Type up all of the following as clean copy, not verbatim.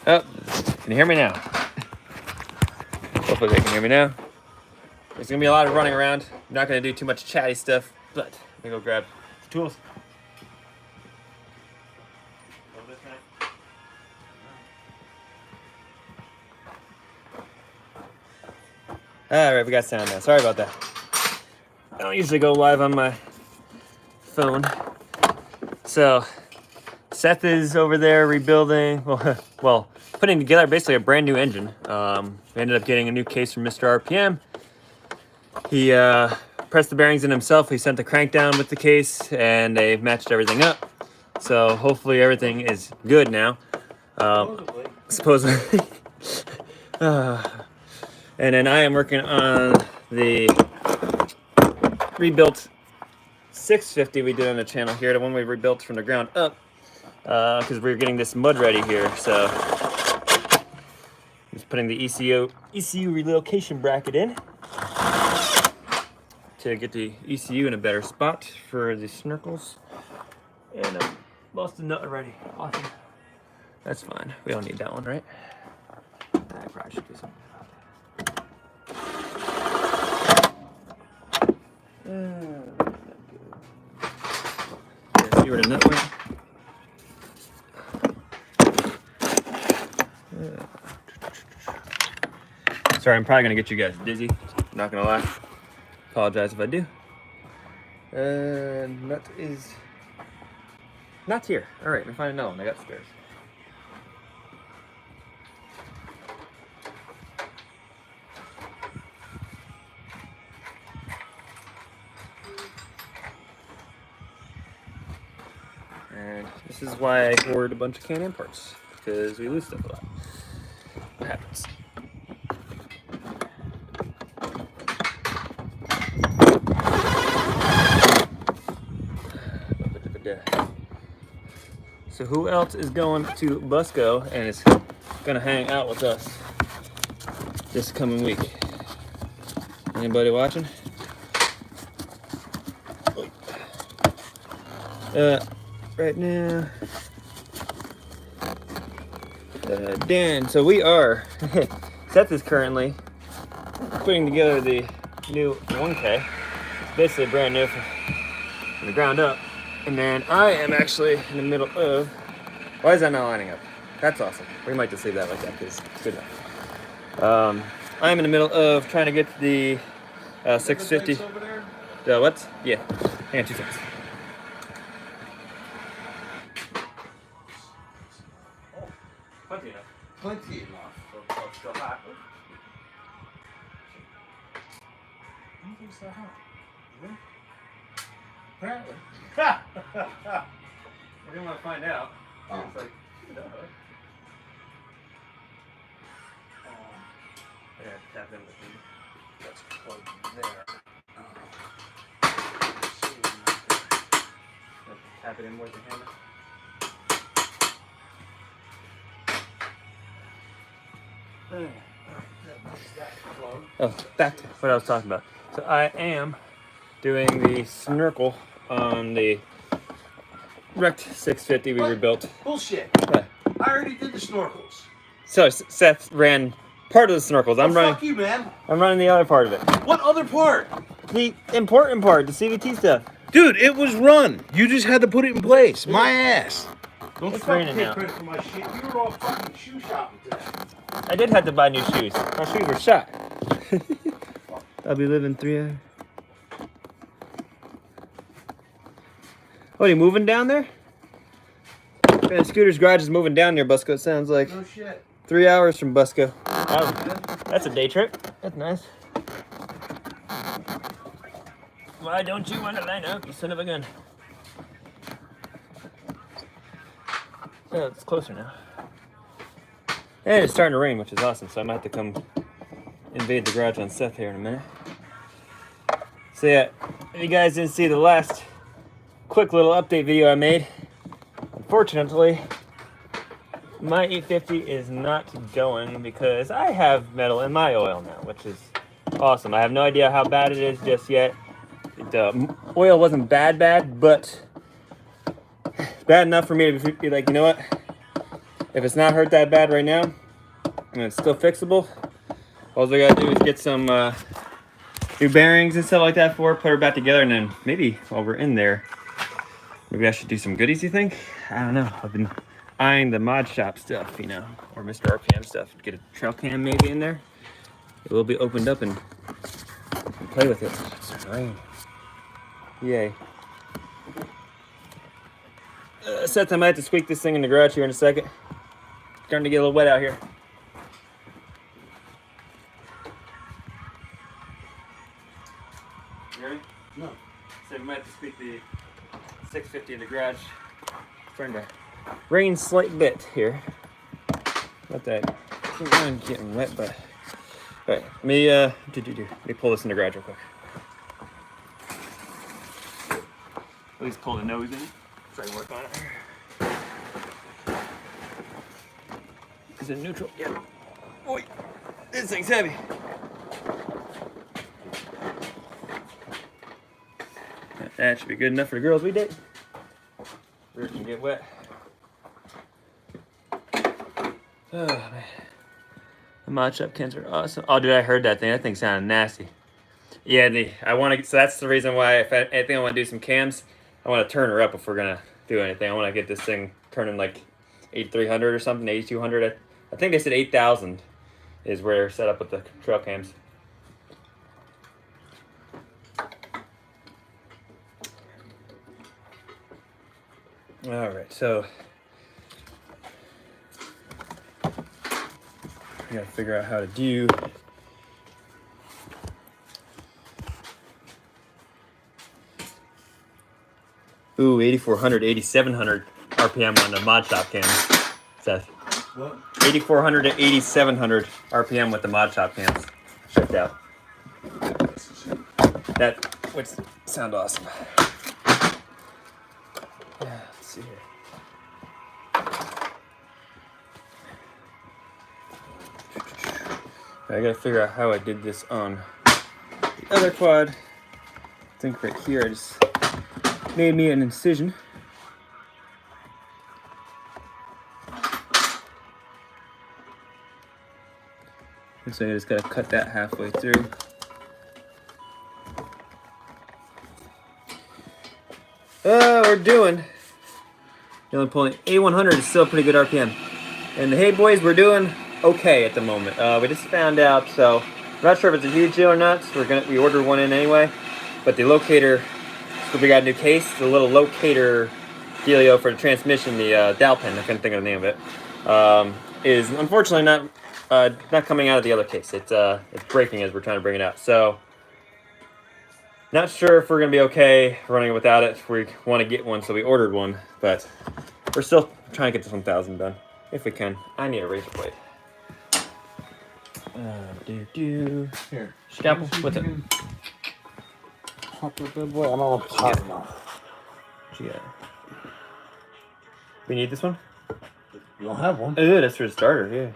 Oh, can you hear me now? Hopefully they can hear me now. There's gonna be a lot of running around. I'm not gonna do too much chatty stuff, but I'm gonna go grab the tools. Alright, we got sound now. Sorry about that. I don't usually go live on my phone. So, Seth is over there rebuilding, well, putting together basically a brand new engine. We ended up getting a new case from Mr. RPM. He pressed the bearings in himself. He sent the crank down with the case, and they matched everything up. So hopefully everything is good now. Supposedly. And then I am working on the rebuilt 650 we did on the channel here, the one we rebuilt from the ground up, because we were getting this mud ready here. So just putting the ECU relocation bracket in to get the ECU in a better spot for the snorkels. And I lost a nut already. Awesome. That's fine. We don't need that one, right? I probably should do something. See where the nut went? Sorry, I'm probably gonna get you guys dizzy. Not gonna lie. Apologize if I do. Nut is not here. All right, let me find another one. I got spares. And this is why I hoard a bunch of Can-Am parts, because we lose stuff a lot. What happens? So who else is going to Busco and is gonna hang out with us this coming week? Anybody watching? Right now, Dan. So we are. Seth is currently putting together the new 1K. It's basically brand new from the ground up. And then I am actually in the middle of. Why is that not lining up? That's awesome. We might just leave that like that because it's good enough. I'm in the middle of trying to get the 650. The what? Yeah. Hang on 2 seconds. Plenty enough. Plenty enough. It's still hot. I don't think it's that hot. Really? Apparently. I didn't want to find out. Oh. It's like, I gotta tap in with you. That's plugged there. Tap it in with the hammer. Oh, back to what I was talking about. So I am doing the snorkel on the wrecked 650 we rebuilt. Bullshit. I already did the snorkels. So Seth ran part of the snorkels. I'm running. Fuck you, man. I'm running the other part of it. What other part? The important part, the CVT stuff. Dude, it was run. You just had to put it in place. My ass. Don't It's fucking raining take now. credit for my shit. You were all fucking shoe shopping today. I did have to buy new shoes. My shoes were shot. I'll be living 3 hours. What, are you moving down there? Man, Scooter's garage is moving down near Busco, it sounds like. No shit. 3 hours from Busco. That's a day trip. That's nice. Why don't you want to line up, you son of a gun? Oh, it's closer now. And it's starting to rain, which is awesome, so I might have to come invade the garage on Seth here in a minute. So yeah, if you guys didn't see the last quick little update video I made, unfortunately, my 850 is not going because I have metal in my oil now, which is awesome. I have no idea how bad it is just yet. The oil wasn't bad, but bad enough for me to be like, you know what? if it's not hurt that bad right now, and it's still fixable, all we gotta do is get some new bearings and stuff like that for it, put her back together, and then maybe while we're in there, maybe I should do some goodies, you think? I don't know. I've been eyeing the mod shop stuff, you know, or Mr. RPM stuff. Get a trail cam maybe in there. It will be opened up and play with it. It's rain. Yay. Seth, I might have to squeak this thing in the garage here in a second. Starting to get a little wet out here. You hear me? No. So we might have to squeak the 650 in the garage. Starting to rain slight bit here. Not that I'm getting wet, but all right. Let me pull this in the garage real quick. At least pull the nose in so I can work on it. Is it neutral? Yeah. Oi, this thing's heavy. That should be good enough for the girls we date. Rear can get wet. Oh man, the mod shop cans are awesome. Oh dude, I heard that thing. That thing sounded nasty. Yeah, so that's the reason why if anything I want to do some cams, I want to turn her up if we're gonna do anything. I want to get this thing turning like 8300 or something, 8200. I think they said 8000 is where they're set up with the trail cams. All right, so I gotta figure out how to do. Ooh, 8400, 8700 RPM on the mod shop cams, Seth. What? 8400 to 8700 RPM with the mod shop cams. Checked out. That would sound awesome. Let's see here. I gotta figure out how I did this on the other quad. I think right here I just made me an incision. And so I just gotta cut that halfway through. We're doing. The only pulling A100 is still a pretty good RPM. And the hey boys, we're doing okay at the moment. We just found out, so I'm not sure if it's a huge deal or not. So we ordered one in anyway. But the locator, so we got a new case, the little locator dealio for the transmission, the dowel pin, I couldn't think of the name of it, is unfortunately not coming out of the other case. It's breaking as we're trying to bring it out. So not sure if we're gonna be okay running it without it. We want to get one, so we ordered one, but we're still trying to get this 1000 done if we can. I need a razor blade. Here. Scalpel. What's it? Pop that bad boy. I don't know if it's hot enough. What you got? We need this one? You don't have one. Oh, that's for the starter, yeah.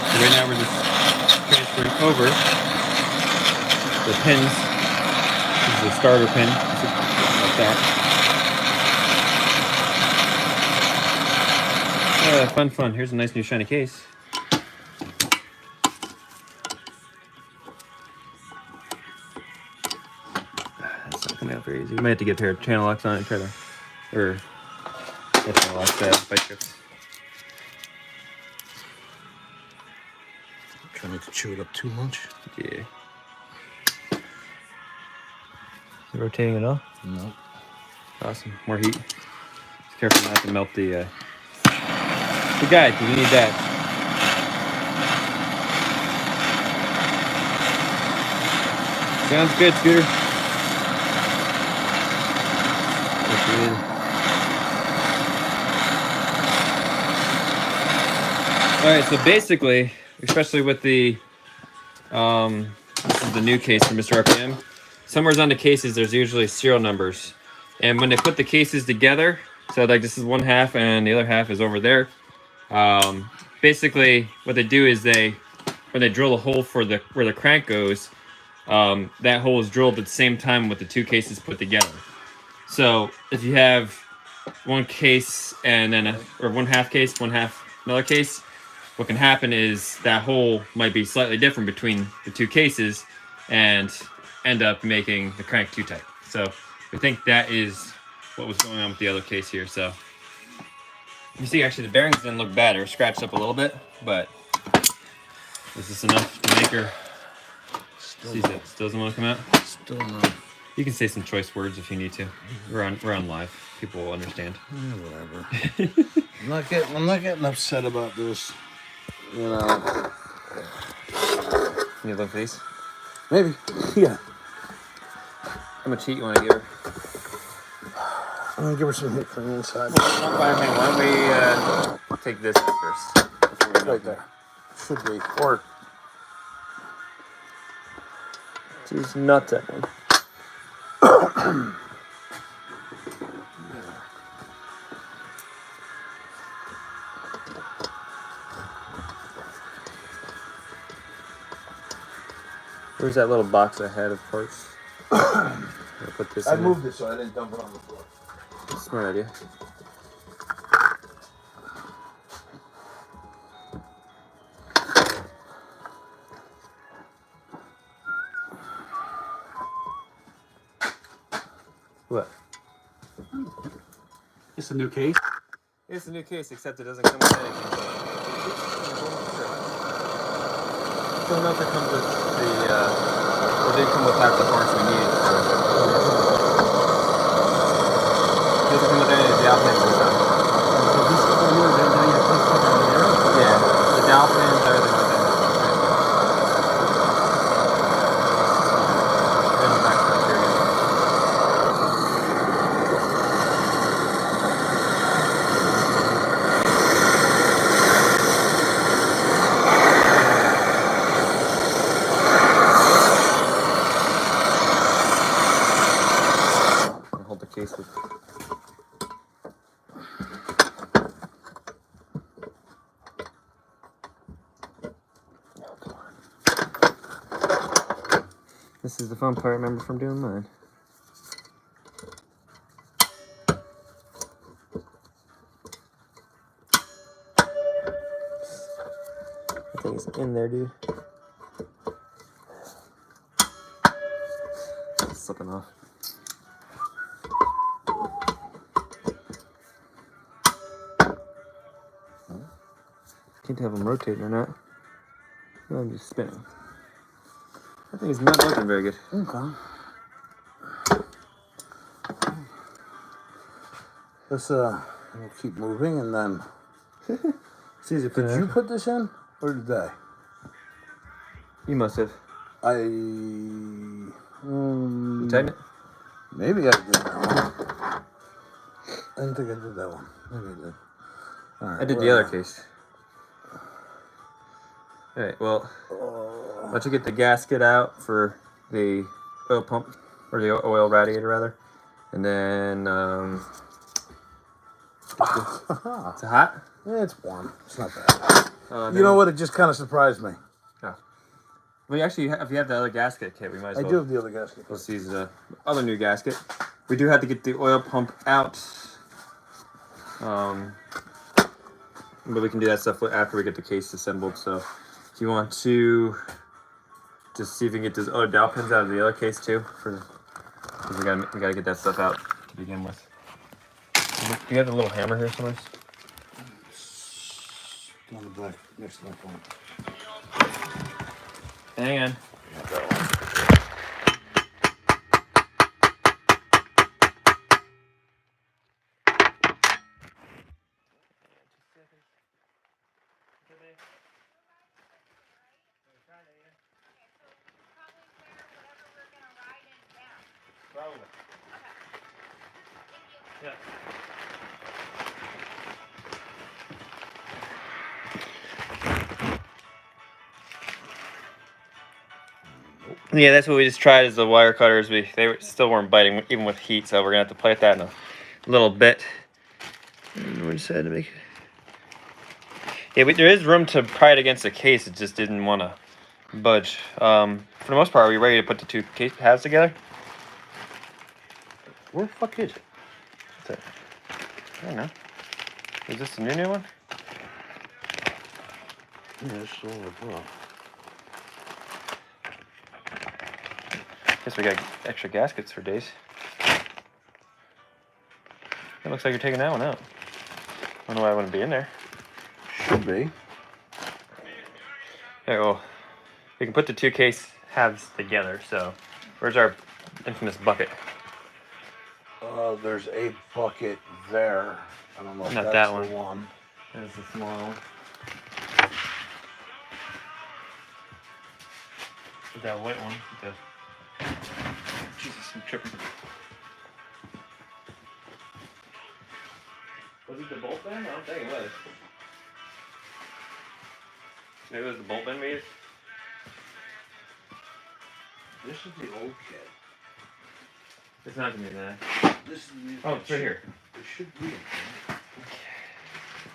So right now we're just transferring over the pins. This is the starter pin, like that. Fun. Here's a nice new shiny case. That's not coming out very easy. We might have to get a pair of channel locks on it and try to, or channel locks, bite strips. Trying not to chew it up too much. Yeah. Is it rotating at all? No. Awesome. More heat. Just careful not to melt the guide, because we need that. Sounds good, Scooter. Alright, so basically, especially with the this is the new case for Mr. RPM, somewhere on the cases there's usually serial numbers. And when they put the cases together, so like this is one half and the other half is over there, basically what they do is when they drill a hole for where the crank goes, that hole is drilled at the same time with the two cases put together. So if you have one case and then or one half case, one half another case, what can happen is that hole might be slightly different between the two cases and end up making the crank too tight. So we think that is what was going on with the other case here. So you see, actually the bearings didn't look bad. They were scratched up a little bit, but is this enough to make her? Still doesn't want to come out? Still no. You can say some choice words if you need to. We're on live. People will understand. Yeah, whatever. I'm not getting upset about this. You know. You look for these? Maybe. Yeah. How much heat you want to give her? I'm gonna give her some heat from the inside. Why don't we take this first? Right there. Should be. Or she's not that one. Where's that little box I had of parts? I'll put this I in moved it so I didn't dump it on the floor. there. Smart idea. What? It's a new case. It's a new case, except it doesn't come with anything. Don't know if it comes with the, it did come with half the parts we need. So. It doesn't come with any of the dowel pins this time. Yeah, the dowel pins, everything like that. Then the back stuff here again. Hold the case with. This is the fun part, remember, from doing mine. I think it's in there, dude. It's slipping off. Can't tell if I'm rotating or not. No, I'm just spinning. I think it's not looking very good. Okay. Let's we'll keep moving and then. It's easy to put Did you put this in or did they? You must have. You Tighten it? Maybe I did that one. I didn't think I did that one. Maybe I did. All right, I did the other case. Alright, well, why don't you get the gasket out for the oil pump, or the oil radiator rather, and then, it's hot? Yeah, it's warm. It's not bad. You know what? It just kind of surprised me. Oh. Well, actually, if you have the other gasket kit, we might as well. I do have the other gasket. Let's use the other new gasket. We do have to get the oil pump out. But we can do that stuff after we get the case assembled, so. If you want to just see if we can get those other dowel pins out of the other case too, because we gotta get that stuff out to begin with. Do you have the little hammer here somewhere? On the back, next to my phone. Hang on. Yeah. Yeah, that's what we just tried as the wire cutters. Still weren't biting even with heat, so we're gonna have to play with that in a little bit. And we decided to make it. Yeah, there is room to pry it against the case. It just didn't want to budge. For the most part, are we ready to put the two case halves together? Where the fuck is it? What's that? I don't know. Is this the new one? Yeah, it's still in the book. Guess we got extra gaskets for days. It looks like you're taking that one out. I don't know why I wouldn't be in there. Should be. Okay, well, we can put the 2 case halves together, so where's our infamous bucket? There's a bucket there. I don't know if Not that's that the one. one. That's the small one. That white one. Jesus, I'm tripping. Was it the bolt bin? I don't think it was. Maybe it was the bolt bin we used? This is the old kit. It's not gonna be that. This is the new Oh, kit. it's right here. It should be in here.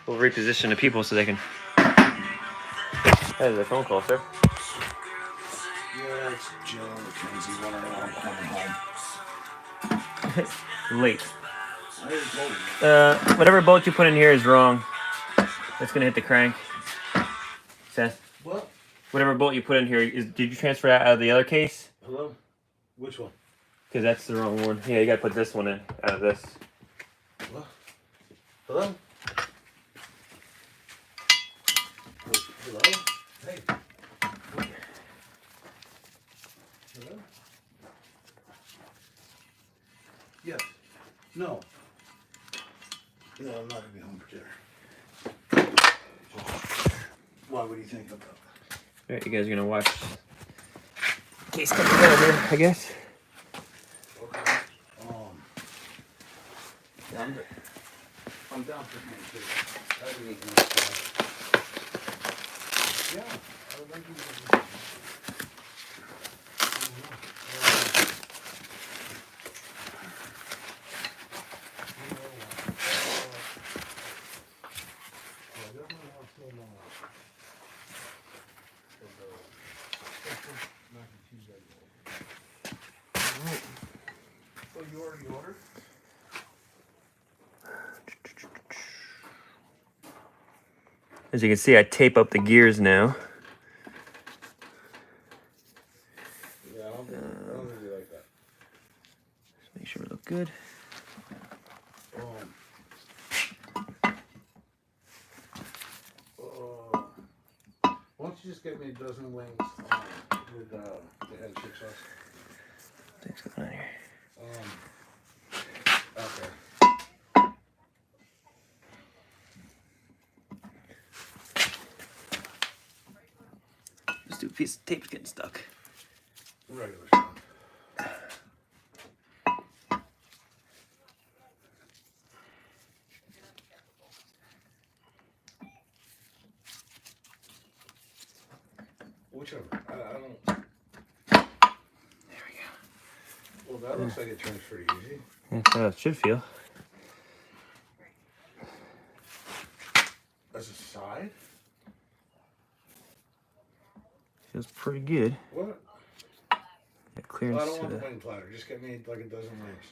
We'll reposition the people so they can. Hey, there's a phone call, sir. Yeah, it's Jill and Mackenzie wondering when I'm coming home. Late. I already told you. Whatever bolt you put in here is wrong. It's gonna hit the crank. Seth, What? whatever bolt you put in here, did you transfer that out of the other case? Hello? Which one? Because that's the wrong one. Yeah, you gotta put this one in out of this. What? Hello? Hello? Hey. Hello? Yes. No. No, I'm not gonna be home for dinner. Why would you think of that? Alright, you guys are gonna watch case come together here, I guess. Okay. Yeah, I'm down for me too. I haven't eaten this time. Yeah, I would like you to. Oh, you already ordered? As you can see, I tape up the gears now. Yeah, I don't really like that. Just make sure we look good. Why don't you just get me a dozen wings with the head chick sauce? What's going on here? Okay. This stupid piece of tape's getting stuck. Regular stuff. Whichever. I don't. There we go. Well, that looks like it turns pretty easy. That's how it should feel. As a side? Feels pretty good. What? Got clearance I don't to want the the... wing platter. Just get me like a dozen wings.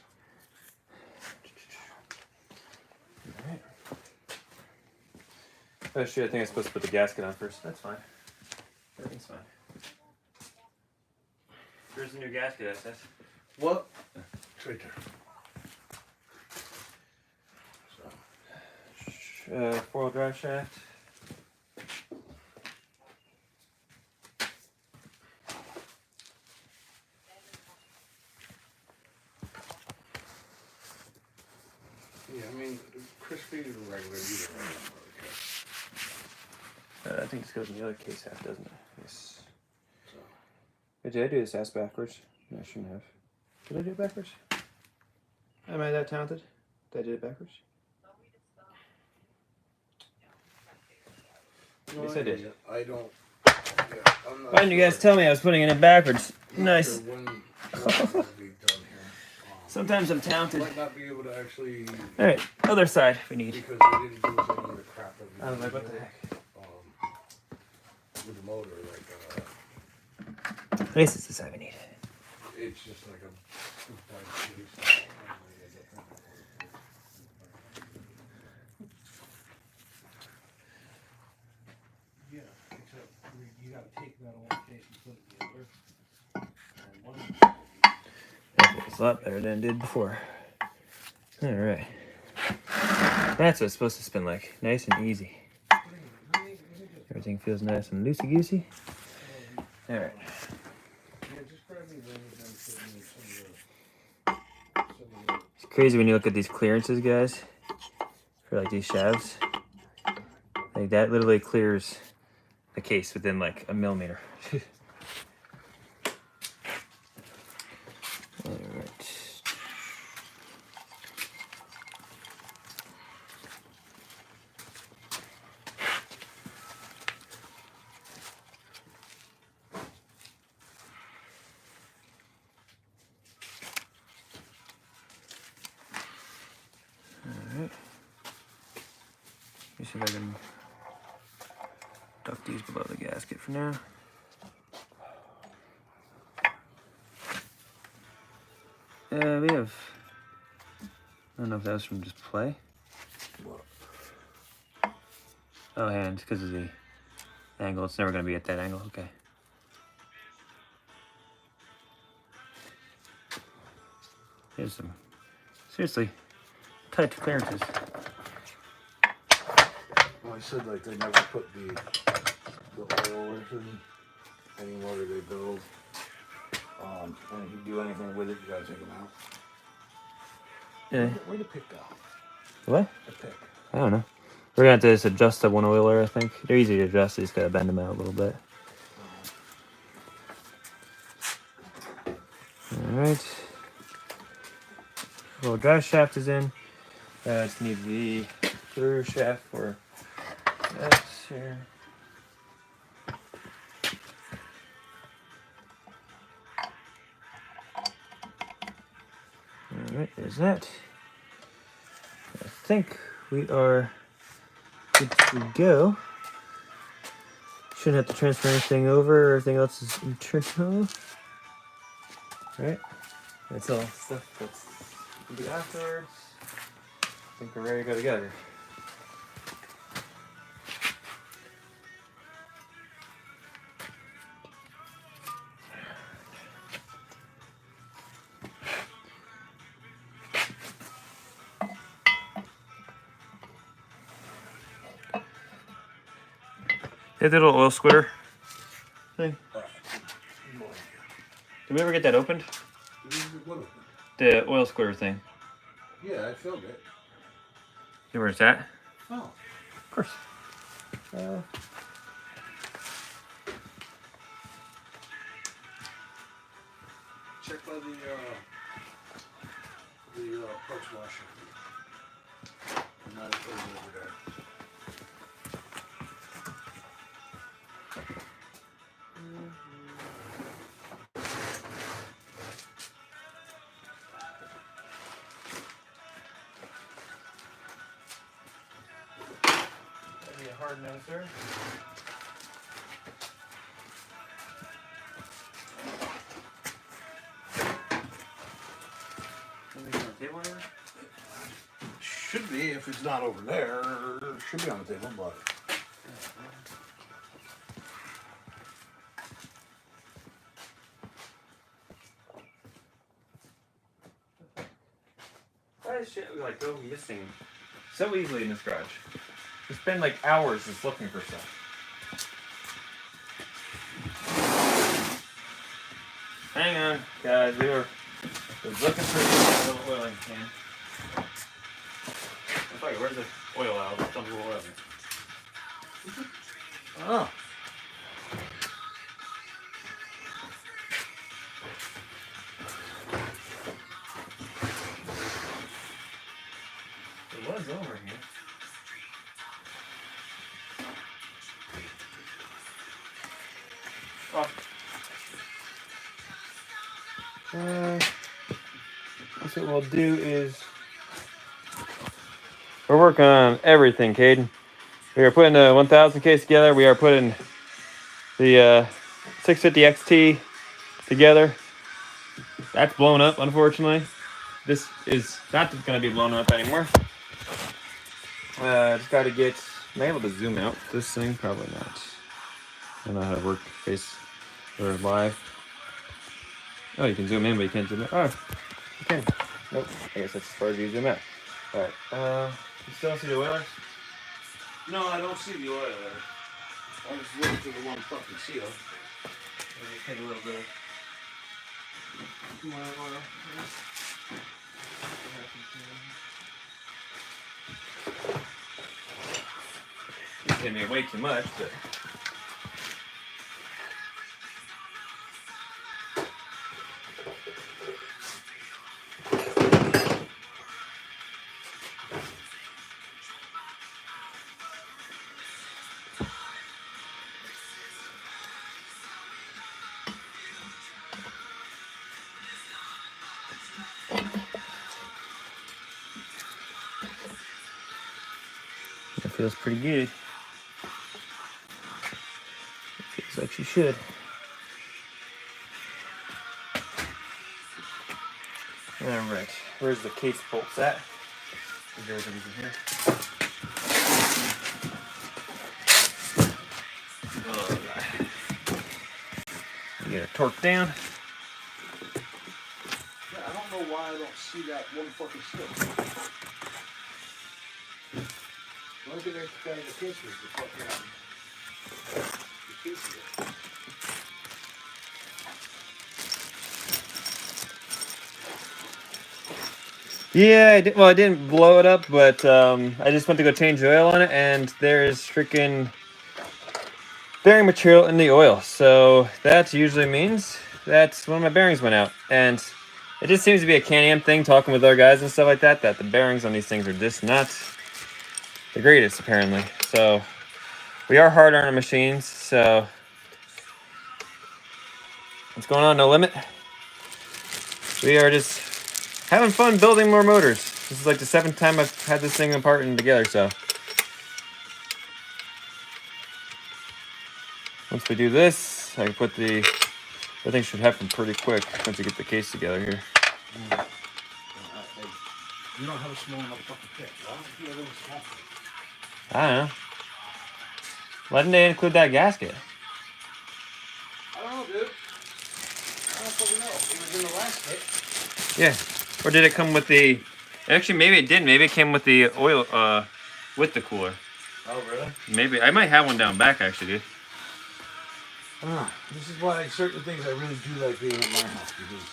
Alright. Oh shit, I think I'm supposed to put the gasket on first. That's fine. Everything's fine. Here's the new gasket, SS. What? It's right there. So. 4-wheel drive shaft. Yeah, I mean, crispy or regular, either way. I think this goes in the other case half, doesn't it? Yes. So. Wait, did I do this ass backwards? No, I shouldn't have. Did I do it backwards? Am I that talented? Did I do it backwards? No, Yes, I did. I don't. Yeah, I'm not Why didn't you guys tell me I was putting it in backwards? I'm not Nice. sure when it'll be done here. Sometimes I'm talented. Might not be able to actually. Alright, other side we need. Because I didn't do any of the crap that we I was like, did what the heck? with the motor, like, This is the side we need. it's just like a 2.2. a lot better than it did before. All right. That's what it's supposed to spin like. Nice and easy. Everything feels nice and loosey-goosey. All right. It's crazy when you look at these clearances, guys, for like these shafts. Like that literally clears the case within like a millimeter. All right. Alright. Let me see if I can duck these below the gasket for now. We have, I don't know if that was from just play. Oh, and it's because of the angle. It's never going to be at that angle. Okay. Here's some seriously tight clearances. Well, I said like they never put the oil in anymore that they build. And if you do anything with it, you gotta take them out. Yeah. Where'd the pick go? What? The pick. I don't know. We're going to have to just adjust the one oiler, I think. They're easy to adjust. You just got to bend them out a little bit. Alright. Little drive shaft is in. Just need the through shaft for that here. Alright, there's that. I think we are good to go. Shouldn't have to transfer anything over. Everything else is internal. Right? That's all stuff that's going to be afterwards. I think we're ready to go together. Hit the little oil squitter thing. Did we ever get that opened? The oil squitter thing. Yeah, I filled it. You know where it's at? Oh. Of course. Check by the parts washer. Not over there. That'd be a hard no, sir. Should be, if it's not over there. It should be on the table, but. Why does shit like go missing so easily in this garage? We spend like hours just looking for stuff. Hang on, guys. We were looking for a little oiling can. I'm sorry, where's the oil out? There's some little oil in it. Oh. It was over here. Oh. Guess what we'll do is we're working on everything, Caden. We are putting the 1000 case together. We are putting the 650 XT together. That's blown up, unfortunately. This is not going to be blown up anymore. Just got to get. Am I able to zoom out this thing? Probably not. I don't know how to work face or live. Oh, you can zoom in, but you can't zoom out. Oh, Okay. Nope. I guess that's as far as you zoom out. Alright. You still don't see the oilers? No, I don't see the oil there. I was looking for the one fucking seal. Let me take a little bit of oil. It's gonna be way too much, but it feels pretty good. It feels like she should. Alright, where's the case bolts at? There's everything here. Oh, God. You get her torqued down. Yeah, I don't know why I don't see that one fucking seal. The only thing I got in the case was the fucking the case here. Yeah, well, I didn't blow it up, but I just went to go change the oil on it, and there's freaking bearing material in the oil. So that usually means that one of my bearings went out. And it just seems to be a Can-Am thing, talking with other guys and stuff like that, that the bearings on these things are just not the greatest, apparently. So we are hard on our machines, so what's going on, No Limit? We are just having fun building more motors. This is like the 7th time I've had this thing apart and together, so. Once we do this, I can put the thing should happen pretty quick once you get the case together here. You don't have a small enough fucking pit. Why don't you have a small pit? I don't know. Why didn't they include that gasket? I don't know, dude. I don't fucking know. It was in the last kit. Yeah. Or did it come with the... Actually, maybe it did. Maybe it came with the oil, with the cooler. Oh, really? Maybe. I might have one down back, actually, dude. I don't know. This is why certain things I really do like being at my house, because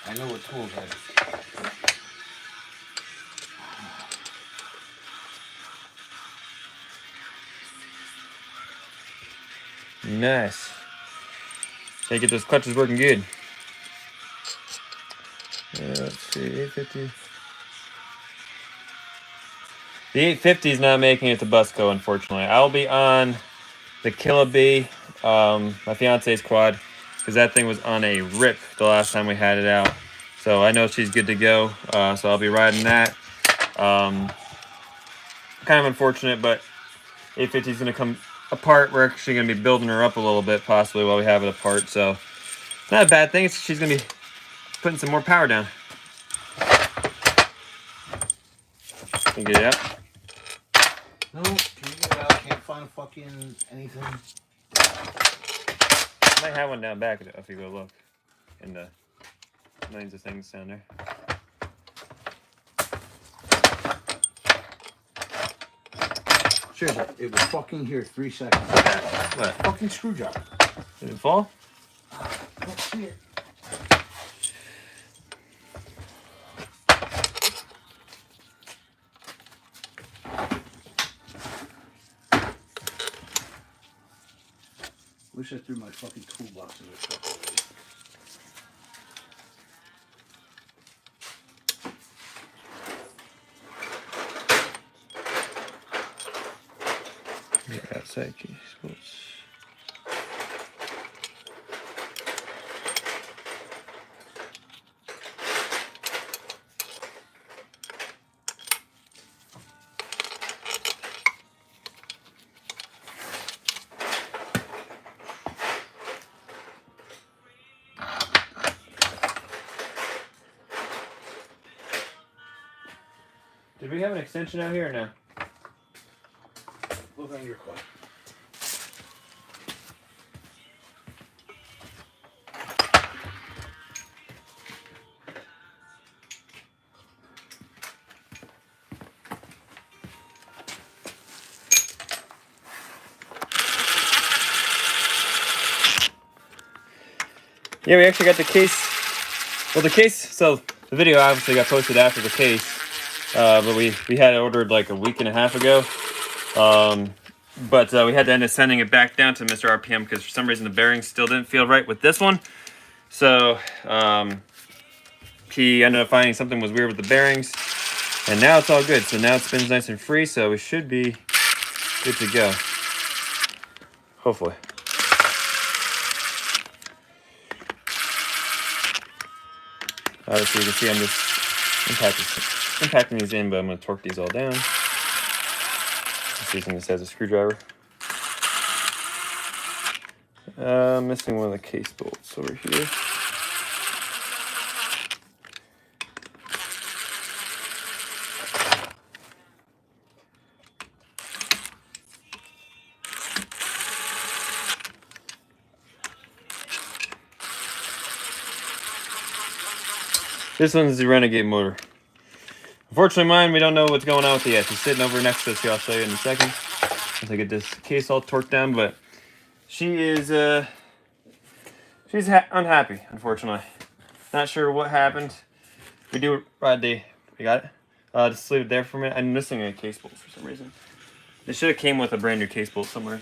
I know what tools I have. Nice. Gotta get those clutches working good. Let's see, 850. The 850 is not making it to Busco, unfortunately. I'll be on the Killa my fiance's quad, because that thing was on a rip the last time we had it out. So I know she's good to go. So I'll be riding that. Kind of unfortunate, but 850 is going to come apart. We're actually going to be building her up a little bit, possibly, while we have it apart. So not a bad thing. She's going to be putting some more power down. Can you get it out? No, can you get it out? Can't find fucking anything. I might have one down back if you go look in the millions of things down there. Sure, it was fucking here 3 seconds. What? Fucking screwdriver. Did it fall? I don't see it. Wish I threw my fucking toolbox in the truck already. Yeah, outside keys. Did we have an extension out here or no? Look on your car. Yeah, we actually got the case. Well, the case, so the video obviously got posted after the case, but we had it ordered like a week and a half ago. But we had to end up sending it back down to Mr. RPM because for some reason the bearings still didn't feel right with this one. So he ended up finding something was weird with the bearings, and now it's all good. So now it spins nice and free, so we should be good to go. Hopefully. Obviously, you can see I'm just impacting these in, but I'm going to torque these all down. Just using this as a screwdriver. Missing one of the case bolts over here. This one's the Renegade motor. Unfortunately mine, we don't know what's going on with it yet. She's sitting over next to us here, I'll show you in a second. Once I get this case all torqued down, but she is, she's unhappy, unfortunately. Not sure what happened. We do ride the, you got it? Just leave it there for a minute. I'm missing a case bolt for some reason. It should have came with a brand new case bolt somewhere.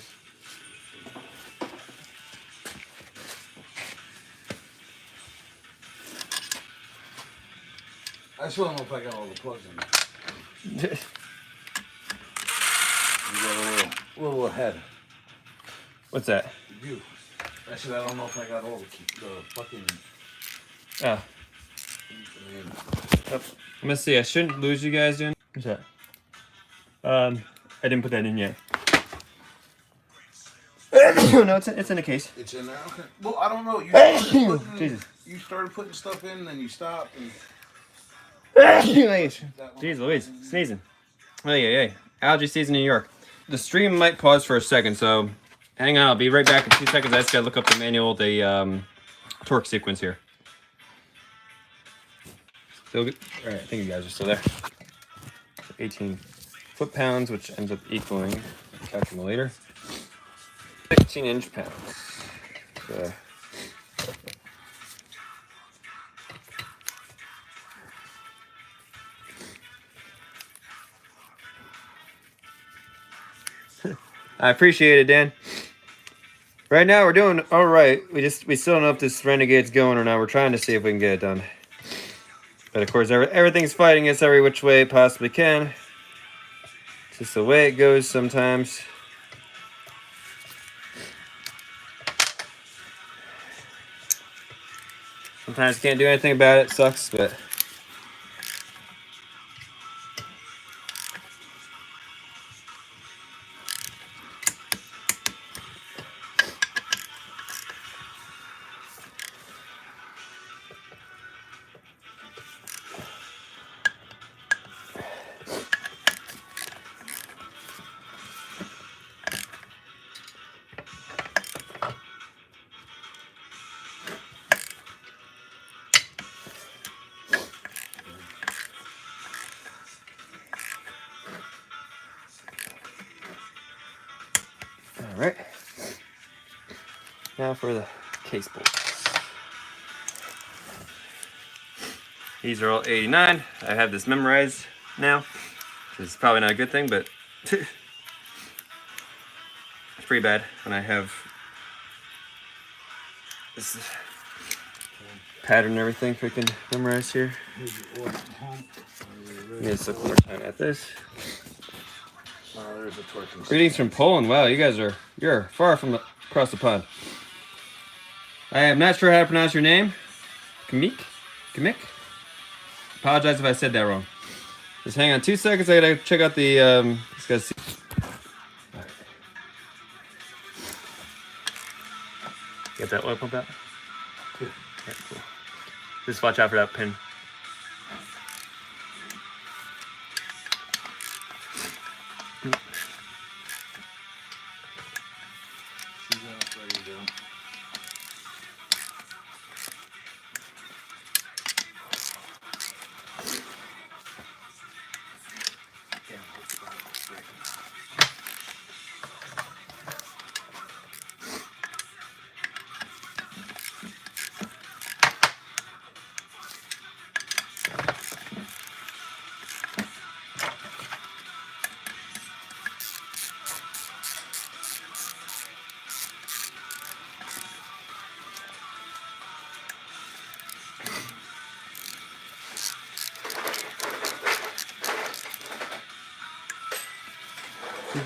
I just want to know if I got all the plugs in there. You got a little ahead. What's that? You. I said I don't know if I got all the fucking. Oh. I'm gonna see. I shouldn't lose you guys doing. What's that? I didn't put that in yet. No, it's in the case. It's in there. Okay. Well, I don't know. You started putting stuff in, then you stopped. And... Jeez Louise, sneezing. Oh yeah. Algae season in New York. The stream might pause for a second, so hang on. I'll be right back in 2 seconds. I just gotta look up the manual, the torque sequence here. Still good? All right, I think you guys are still there. 18 foot-pounds, which ends up equaling, calculate later, 16 inch-pounds. So, I appreciate it, Dan. Right now we're doing all right. We still don't know if this Renegade's going or not. We're trying to see if we can get it done. But of course, everything's fighting us every which way it possibly can. It's just the way it goes sometimes. Sometimes can't do anything about it. Sucks, but. All right. Now for the case bolts. These are all 89. I have this memorized now. It's probably not a good thing, but it's pretty bad when I have this pattern and everything freaking memorized here. Let me just look one more time at this. There's a torque. Greetings from Poland. Wow, you're far from across the pond. I am not sure how to pronounce your name. Kamik? Apologize if I said that wrong. Just hang on 2 seconds. I gotta check out the just gotta see. Right. Get that oil pump out? Yeah. Yeah, cool. Just watch out for that pin.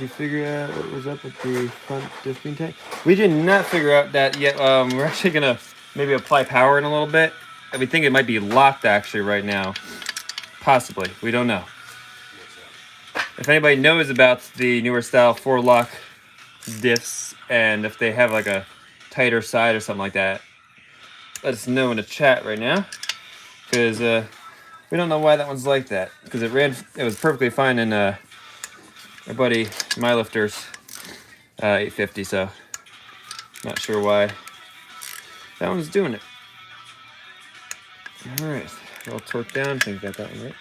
Did you figure out what was up with the front diff being tight? We did not figure out that yet. We're actually gonna maybe apply power in a little bit. We think it might be locked actually right now. Possibly. We don't know. If anybody knows about the newer style 4-lock diffs and if they have like a tighter side or something like that, let us know in the chat right now. Because we don't know why that one's like that. Because it was perfectly fine in our buddy MyLifter's 850, so not sure why that one's doing it. All right, all torqued down. I think I got that one right.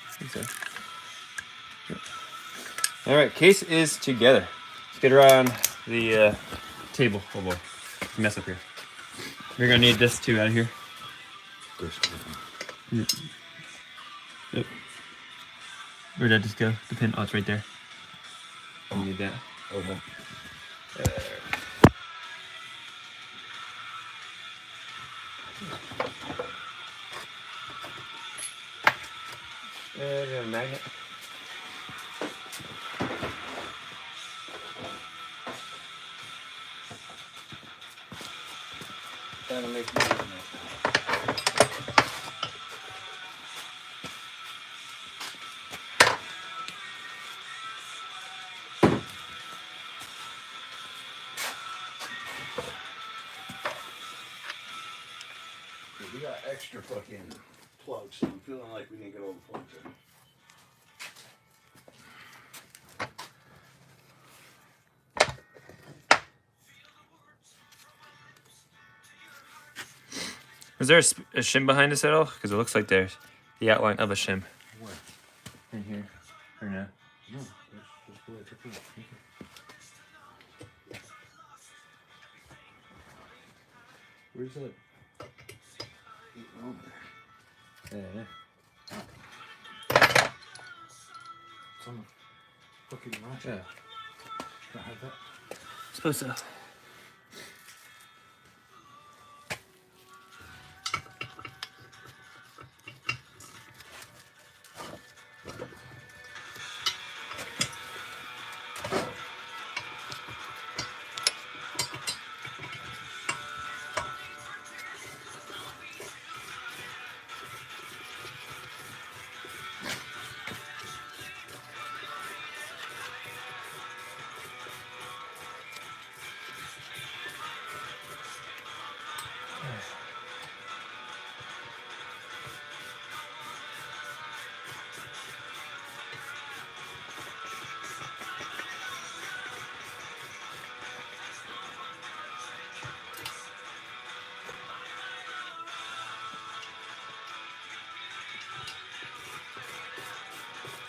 I think so. Yep. All right, case is together. Let's get around the table. Oh boy, mess up here. We're gonna need this too out of here. Yep. Yep. Where'd that just go? The pin. Oh, it's right there. You need that. Okay. We have a magnet. That'll make me nice. We got extra fucking plugs, so I'm feeling like we didn't get all the plugs in. Is there a shim behind this at all? Because it looks like there's the outline of a shim. Where? In here. Or no? No, that's just the way it's approved. Where's that? Yeah. It's on the fucking ratchet. Yeah. Can I have that? Suppose so.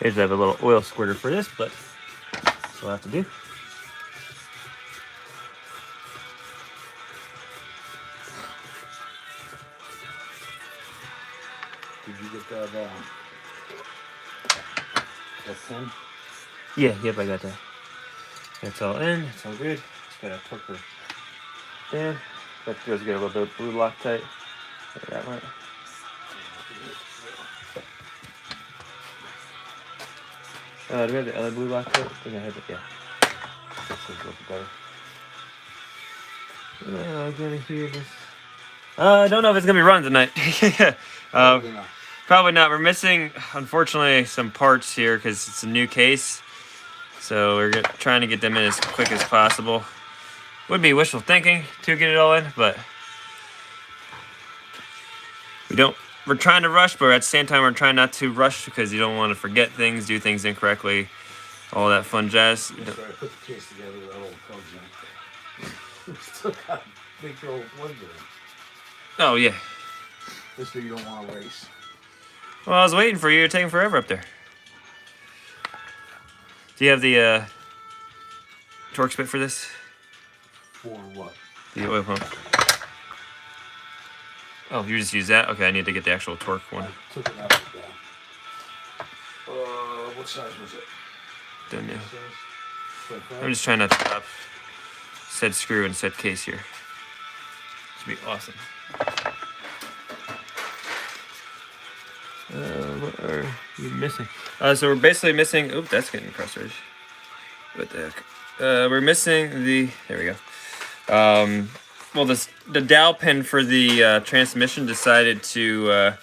Here's I have a little oil squirter for this, but that's what I have to do. Did you get that pin? Yeah, yep, I got that. That's all in. It's all good. Just gotta torque her down. That goes get a little bit of blue Loctite. Like that right. Do we have the other blue Loctite? I think I have it. Yeah. This is a little bit better. I'm gonna hear this. I don't know if it's gonna be running tonight. Probably not. We're missing, unfortunately, some parts here because it's a new case. So we're trying to get them in as quick as possible. Would be wishful thinking to get it all in, but we're trying to rush, but at the same time we're trying not to rush because you don't want to forget things, do things incorrectly, all that fun jazz. Yes, sir, I put the case together with all the plugs in. Still got big old plugs in it. Oh yeah. This way you don't want to race. Well, I was waiting for you. You're taking forever up there. Do you have the torque spit for this? For what? The oil pump. Oh, you just use that? Okay, I need to get the actual torque one. I took it out of that. What size was it? Don't know. 25? I'm just trying not to pop said screw and said case here. This would be awesome. What are you missing? So we're basically missing. Oop, that's getting frustrated. What the heck? We're missing the. There we go. Well, the dowel pin for the transmission decided to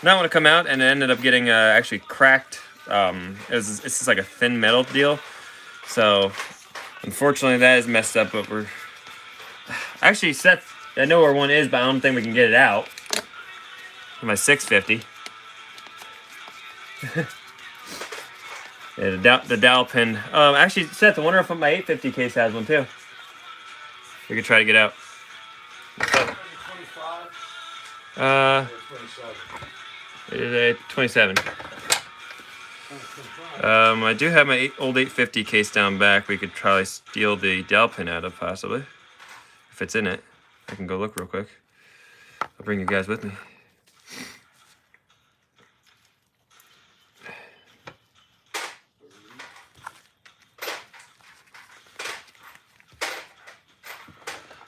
not want to come out, and it ended up getting actually cracked. It's just like a thin metal deal. So, unfortunately, that is messed up. But we're actually set. I know where one is, but I don't think we can get it out. My 650. Yeah, the dowel pin. Actually, Seth, I wonder if my 850 case has one too. We could try to get out. It is a 27. I do have my old 850 case down back. We could probably steal the dowel pin out of, possibly. If it's in it. I can go look real quick. I'll bring you guys with me.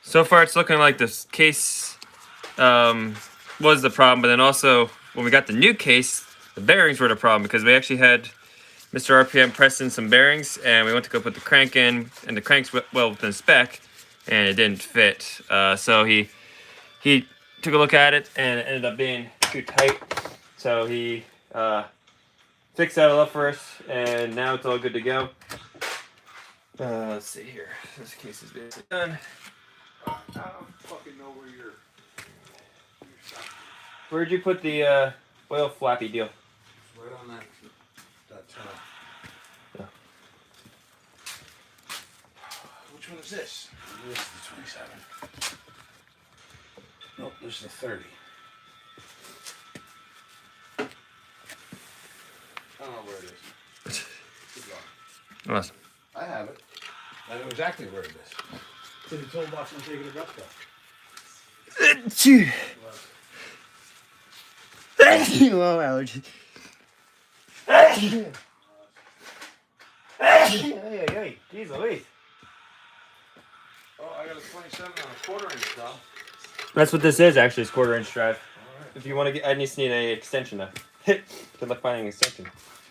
So far, it's looking like this case was the problem, but then also, when we got the new case, the bearings were the problem, because we actually had Mr. RPM press in some bearings, and we went to go put the crank in, and the crank's well within spec, and it didn't fit. So he took a look at it, and it ended up being too tight. So he fixed that all up for us, and now it's all good to go. Let's see here. This case is basically done. I don't fucking know where you're Where'd you put the oil flappy deal? right on that tab. Yeah. Which one is this? This is the 27. Nope, this is the 30. I don't know where it is. Keep going. Awesome. I have it. I know exactly where it is. It's in the toolbox and taking it up there. Low allergy. Hey, jeez Louise. Oh, I got a 27 on a quarter-inch though. That's what this is, actually. It's quarter-inch drive. Alright. If you want to get, I just need an extension though. Good luck finding an extension.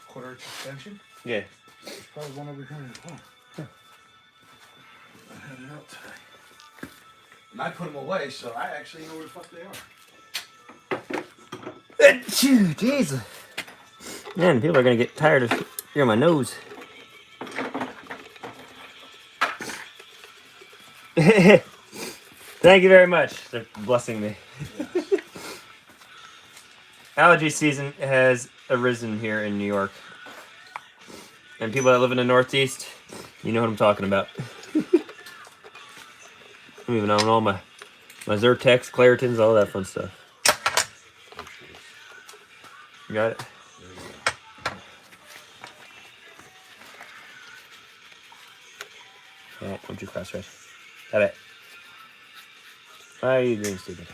Quarter-inch extension? Yeah. There's probably one over here in the corner. I had it out today. And I put them away, so I actually know where the fuck they are. Jeez. Man, people are gonna get tired of hearing my nose. Thank you very much. They're blessing me. Yes. Allergy season has arisen here in New York. And people that live in the Northeast, you know what I'm talking about. I'm even on all my Zyrtex, Claritins, all that fun stuff. You got it? Alright, don't you cross right. Have it. Why are you being stupid?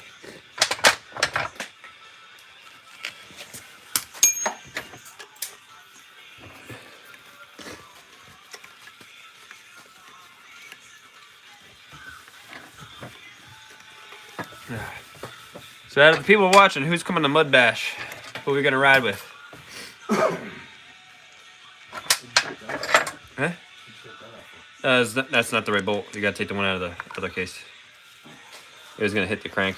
So out of the people watching, who's coming to Mud Bash? Who are we gonna ride with? Huh? That's not the right bolt. You gotta take the one out of the other case. It was gonna hit the crank.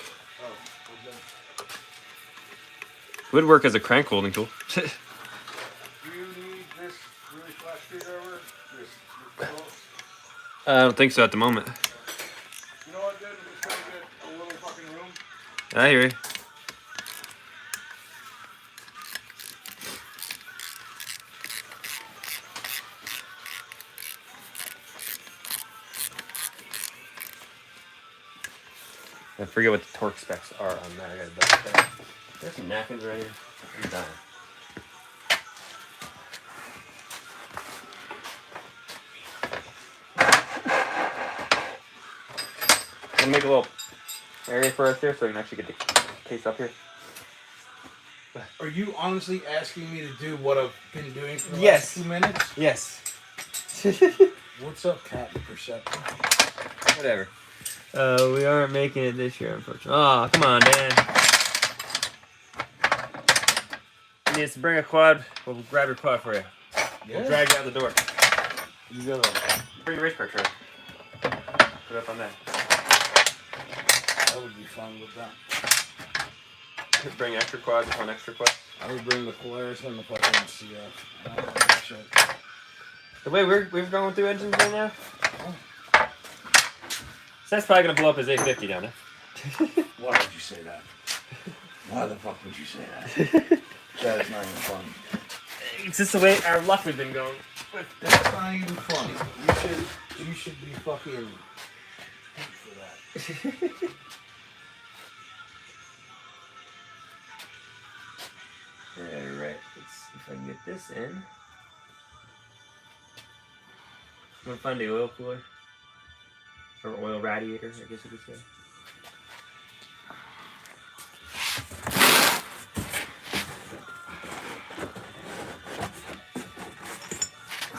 Would work as a crank holding tool. Do you need this really flat screwdriver? This I don't think so at the moment. You know what, dude? I'm just gonna get a little fucking room. I hear you. I forget what the torque specs are on that. I gotta double check. There's some napkins right here. I'm dying. I'll make a little area for us here so we can actually get the case up here. Are you honestly asking me to do what I've been doing for the Yes. last 2 minutes? Yes. What's up, Captain Perception? Whatever. We aren't making it this year, unfortunately. Oh, come on, Dan. needs to bring a quad, we'll grab your quad for you. Yeah. We'll drag you out the door. You gotta Bring your race car trailer. Put it up on that. I would be fine with that. Bring extra quads, one extra quad. I would bring the Polaris and the fucking CF. I don't know that shit. The way we're going through engines right now, so that's probably gonna blow up his 850 down there. Why would you say that? Why the fuck would you say that? That is not even funny. It's just the way our luck has been going. That's not even funny. You should be fucking hate for that. Alright, let's see if I can get this in. I'm gonna find the oil cooler. Or oil radiator, I guess you could say.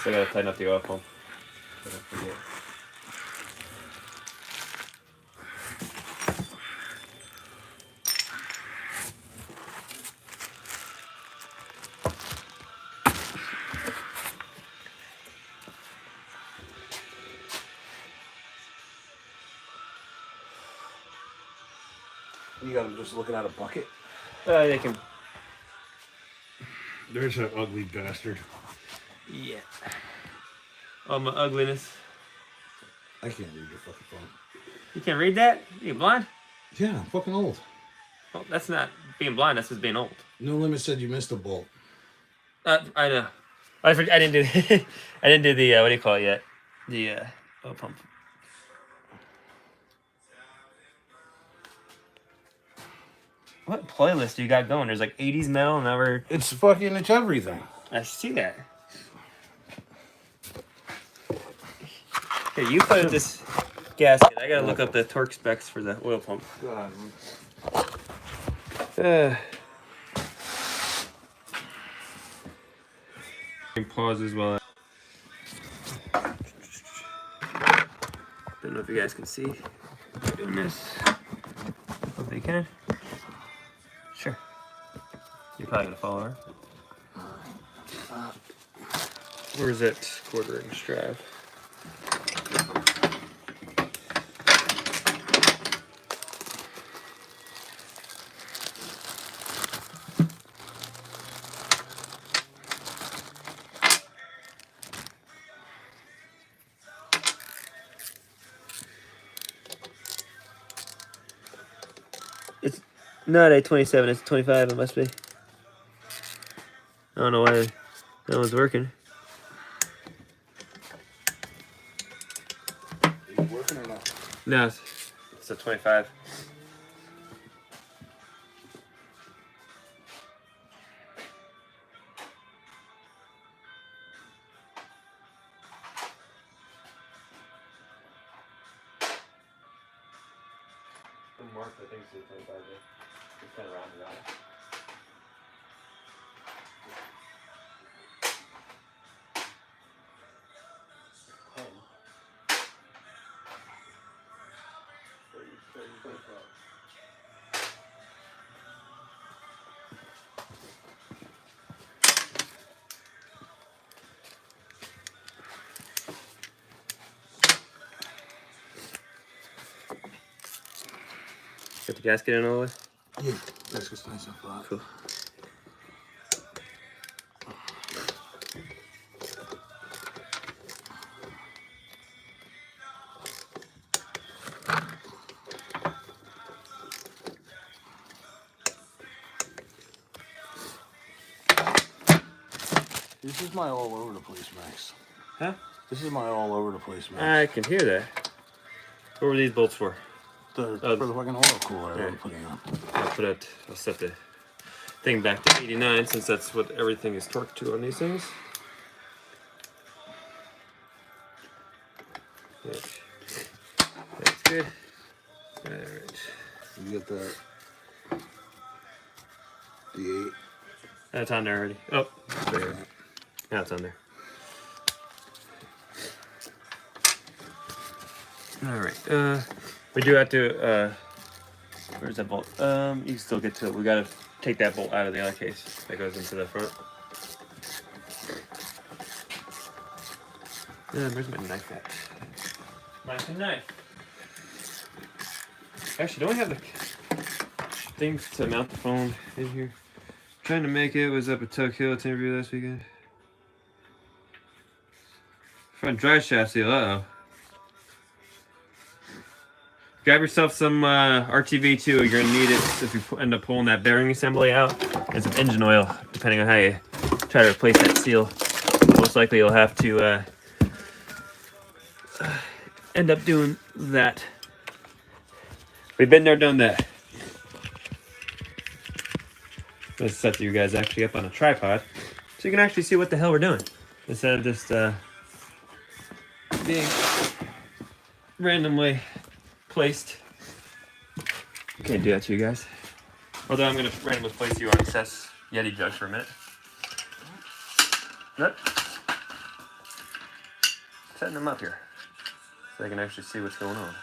So I gotta tighten up the oil pump. So I don't forget. You got him just looking at a bucket? They can. There's that ugly bastard. Yeah. All my ugliness. I can't read your fucking phone. You can't read that? You blind? Yeah, I'm fucking old. Well, that's not being blind, that's just being old. No Limit said you missed a bolt. I know. I didn't do I didn't do the what do you call it yet? The oil pump. What playlist do you got going? There's like 80s metal and now we're... It's everything. I see that. Here, you put this gasket. I gotta look up the torque specs for the oil pump. God. Pauses while don't know if you guys can see. I'm doing this. Hope you can. Sure. You're probably gonna follow her. Where's that 1/4-inch drive? It's not a 27, it's 25, it must be. I don't know why that one's working. Are you working or not? No, it's a 25. Mark, I think it's a 25 there. Just kind of rounded out. Got the gasket in all the way? Yeah, that's just nice and flat. Cool. This is my all over the place, Max. Huh? This is my all over the place, Max. I can hear that. What were these bolts for? For the fucking oil cooler I'm putting on. I'll set the thing back to 89 since that's what everything is torqued to on these things. That's good. Alright. You get the 8. That's on there already. Oh, there. Now it's on there. Alright. We do have to Where's that bolt? You can still get to it. We gotta take that bolt out of the other case that goes into the front. Where's my knife at? Knife and knife. Actually, don't we have the things to mount the phone in here? Trying to make it. Was up at Tug Hill interview last weekend. Front drive shaft seal. Uh-oh. Grab yourself some RTV2. You're going to need it if you end up pulling that bearing assembly out. And some engine oil, depending on how you try to replace that seal. Most likely you'll have to end up doing that. We've been there, done that. Let's set you guys actually up on a tripod so you can actually see what the hell we're doing. Instead of just being randomly placed. Can't do that to you guys. Although I'm going to randomly place you on Seth's Yeti jug for a minute. Yep. Setting them up here so they can actually see what's going on.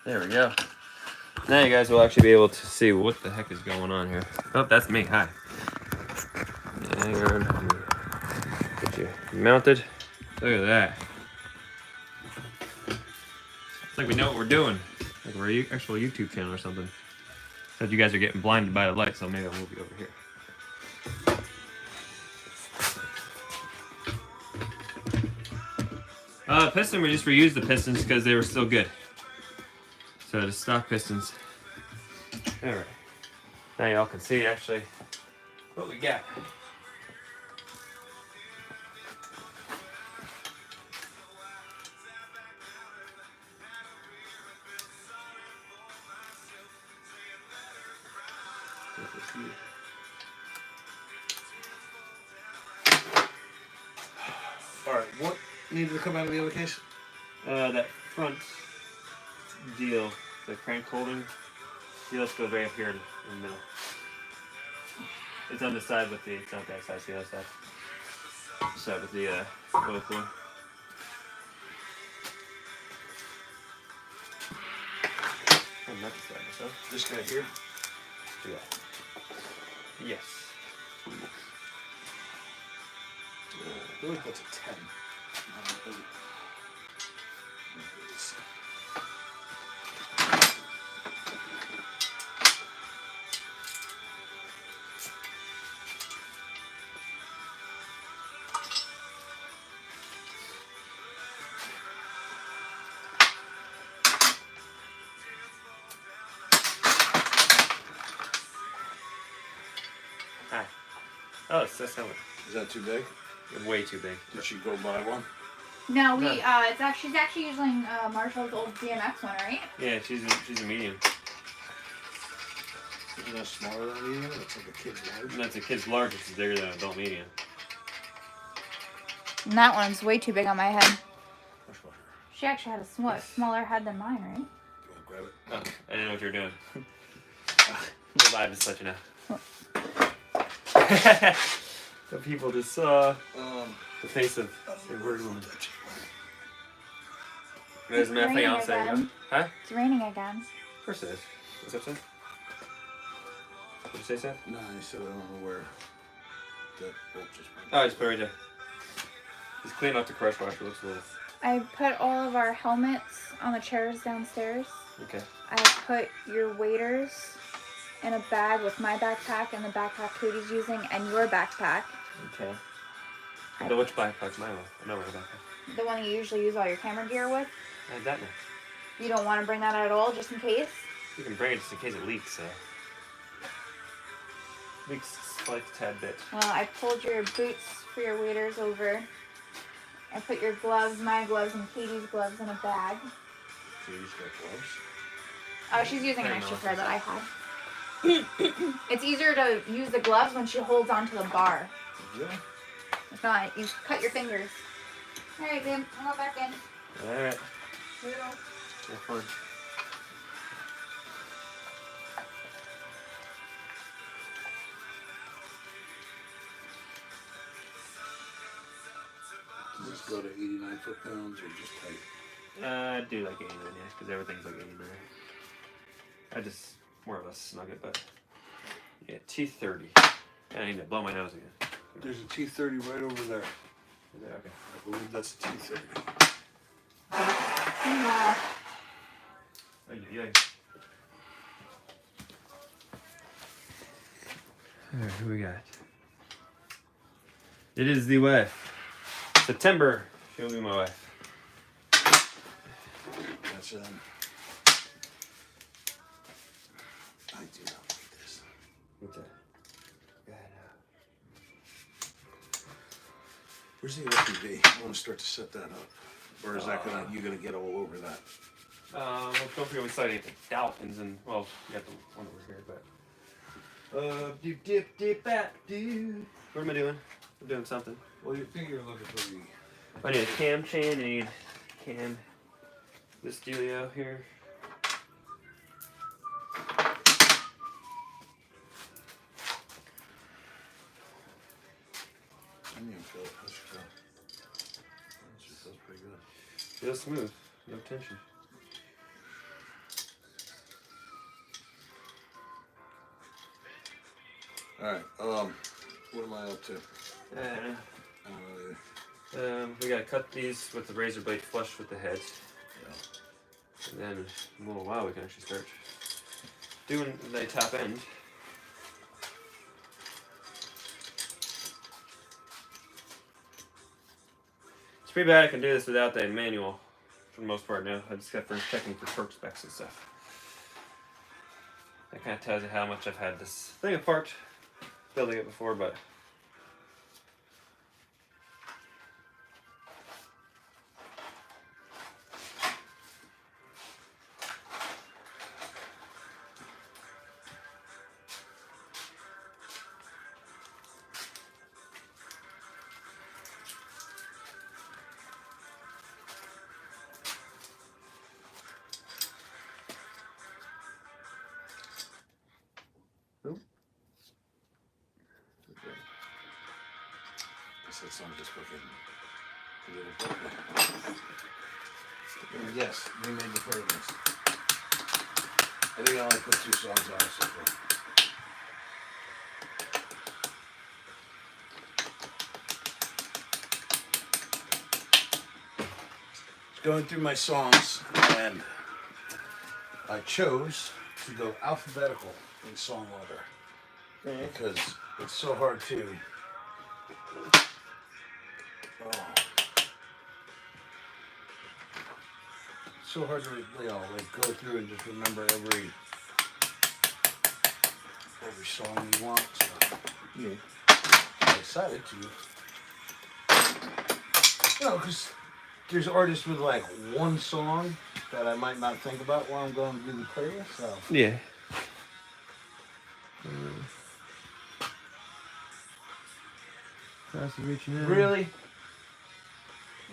There we go. Now you guys will actually be able to see what the heck is going on here. Oh, that's me. Hi. Hang on. Get you mounted. Look at that. It's like we know what we're doing. Like we're an actual YouTube channel or something. Except you guys are getting blinded by the light, so maybe I'll move you over here. Piston, we just reused the pistons because they were still good. So the stock pistons. Alright. Now y'all can see actually what we got. Alright, what needed to come out of the other case? That front deal, the crank holding deal, let's go right up here in the middle. It's on the side with the, it's not that side, it's the other side. Side with the oil cooler. Oh, not the side, so. This guy here? Do that. Yes. I feel like that's a 10. Hi. Oh, it's this helmet. Is that too big? Way too big. Did she go buy one? No, it's actually she's actually using Marshall's old DMX one, right? Yeah, she's a medium. Isn't that smaller than a medium? It's like a kid's large. And that's a kid's large, which is bigger than an adult medium. And that one's way too big on my head. Much larger. She actually had a smaller head than mine, right? You want to grab it? Oh, I didn't know what you were doing. The live is such an The people just saw the face of a word woman. There's my raining fiance. again. Huh? It's raining again. Of course it is. What's that say? What did you say, Seth? No, I said I don't know where that bolt just went. Oh, I just put it right there. Just clean off the crush washer. Looks a little. I put all of our helmets on the chairs downstairs. Okay. I put your waders in a bag with my backpack and the backpack Cody's using and your backpack. Okay. So which backpack's mine? I know where the backpack. The one you usually use all your camera gear with. I had that one. You don't want to bring that out at all, just in case? You can bring it just in case it leaks, so. Leaks like a tad bit. Well, I pulled your boots for your waders over. I put your gloves, my gloves, and Katie's gloves in a bag. So you just got gloves? Oh, she's using an extra pair that I had. It's easier to use the gloves when she holds onto the bar. Yeah. If not, you cut your fingers. Alright, babe, I'll go back in. Alright. Here you go. Have fun. Just go to 89 foot-pounds or just tight? I do like 89, yeah, because everything's like 89. I just more or less snug it, but yeah, T30. I need to blow my nose again. There's a T30 right over there. Is that okay? I believe that's a T30. Yeah. Yeah. Alright, who we got? It is the wife. September. She'll be my wife. That's I do not like this. What's that? Where's the OPV? I want to start to set that up. Or is that you gonna get all over that? Well, don't forget we started the Dowel pins, and well, we got the one over here, but what am I doing? I'm doing something. Well, you think you're looking for the. I need a cam chain. I need cam. This dealio here. I didn't even feel it. How's it feel? It feels pretty good. Feels smooth. No tension. Alright, what am I up to? We gotta cut these with the razor blade flush with the head. Yeah. And then in a little while we can actually start doing the top end. It's pretty bad I can do this without the manual for the most part now. I just got finished checking for torque specs and stuff. That kind of tells you how much I've had this thing apart, building it before, but That song just fucking. Yes, we made the playlist. I think I only put 2 songs on it so far. Going through my songs, and I chose to go alphabetical in song order because it's so hard to. So hard to like go through and just remember every song you want. So yeah, I decided to, because there's artists with like one song that I might not think about while I'm going to do the playlist. So yeah. Fast reaching out. Really?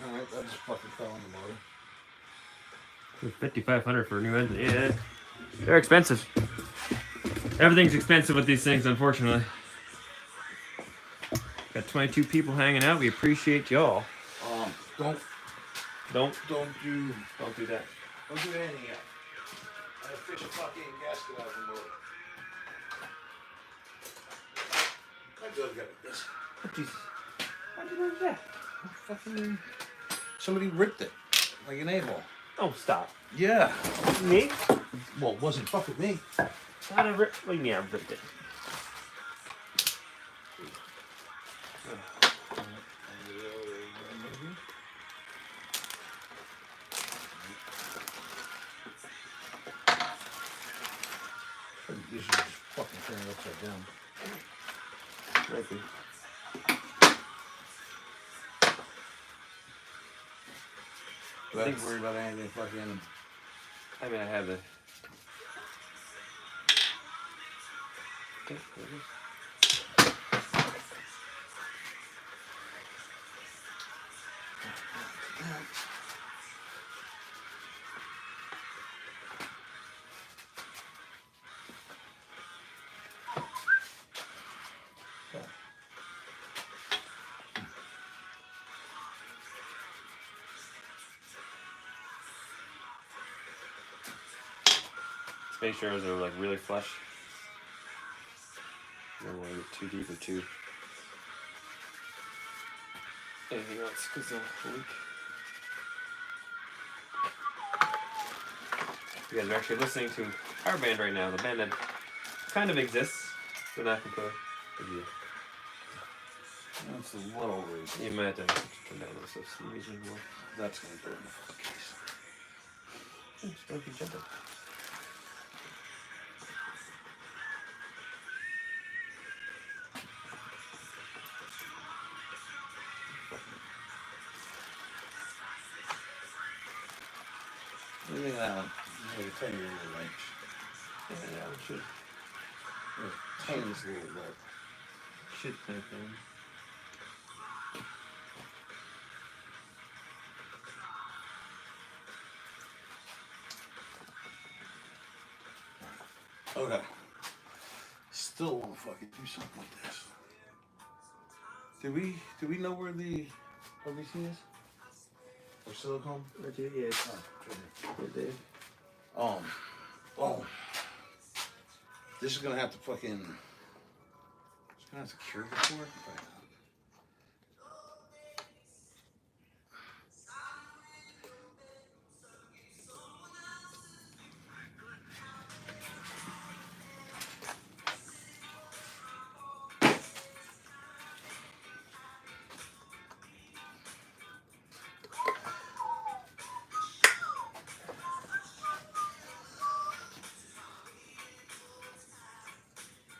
Alright, that just fucking fell in the motor. $5,500 for a new engine. Yeah, they're expensive. Everything's expensive with these things, unfortunately. Got 22 people hanging out. We appreciate y'all. Don't do that. Don't do anything yet. I had to fish a fucking gasket out of the motor. I gotta get this. Oh, Jesus. How'd you do that? Fucking somebody ripped it like an a-hole. Oh, stop. Yeah. Me? Well, it wasn't fucking me. How'd I rip? What do you mean I ripped it? You should just fucking turn it upside down. Maybe. I think worry about anything fucking. I mean, I have the. Okay, make sure those are like really flush. You don't want to get too deep or too anything else because they'll leak. You guys are actually listening to our band right now, the band that kind of exists, but not completely. That's a little reason. You might have to turn down those for some reason more. That's going to go in the fucking case. Just don't keep jumping. Look at that one. Like a 10-year range. Yeah, it should. Tiniest little lip. Should kind of thing. Okay. Still want to fucking do something with this. Do we know where the RBC is? Or silicone? Yeah. Oh, this is gonna have to fucking. It's gonna have to cure before. Right.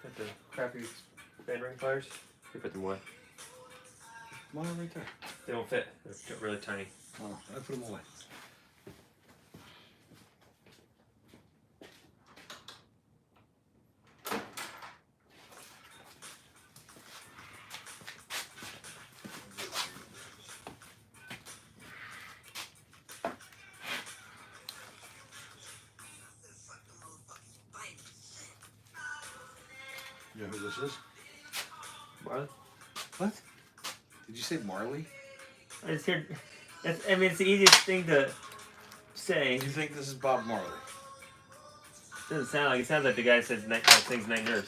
Got the crappy band ring pliers. You put them away. Come on, right there. They don't fit. They're really tiny. Oh, I put them away. You know who this is? Marley? What? Did you say Marley? I just heard. I mean, it's the easiest thing to say. You think this is Bob Marley? Doesn't sound like it. Sounds like the guy says sings Night Nurse.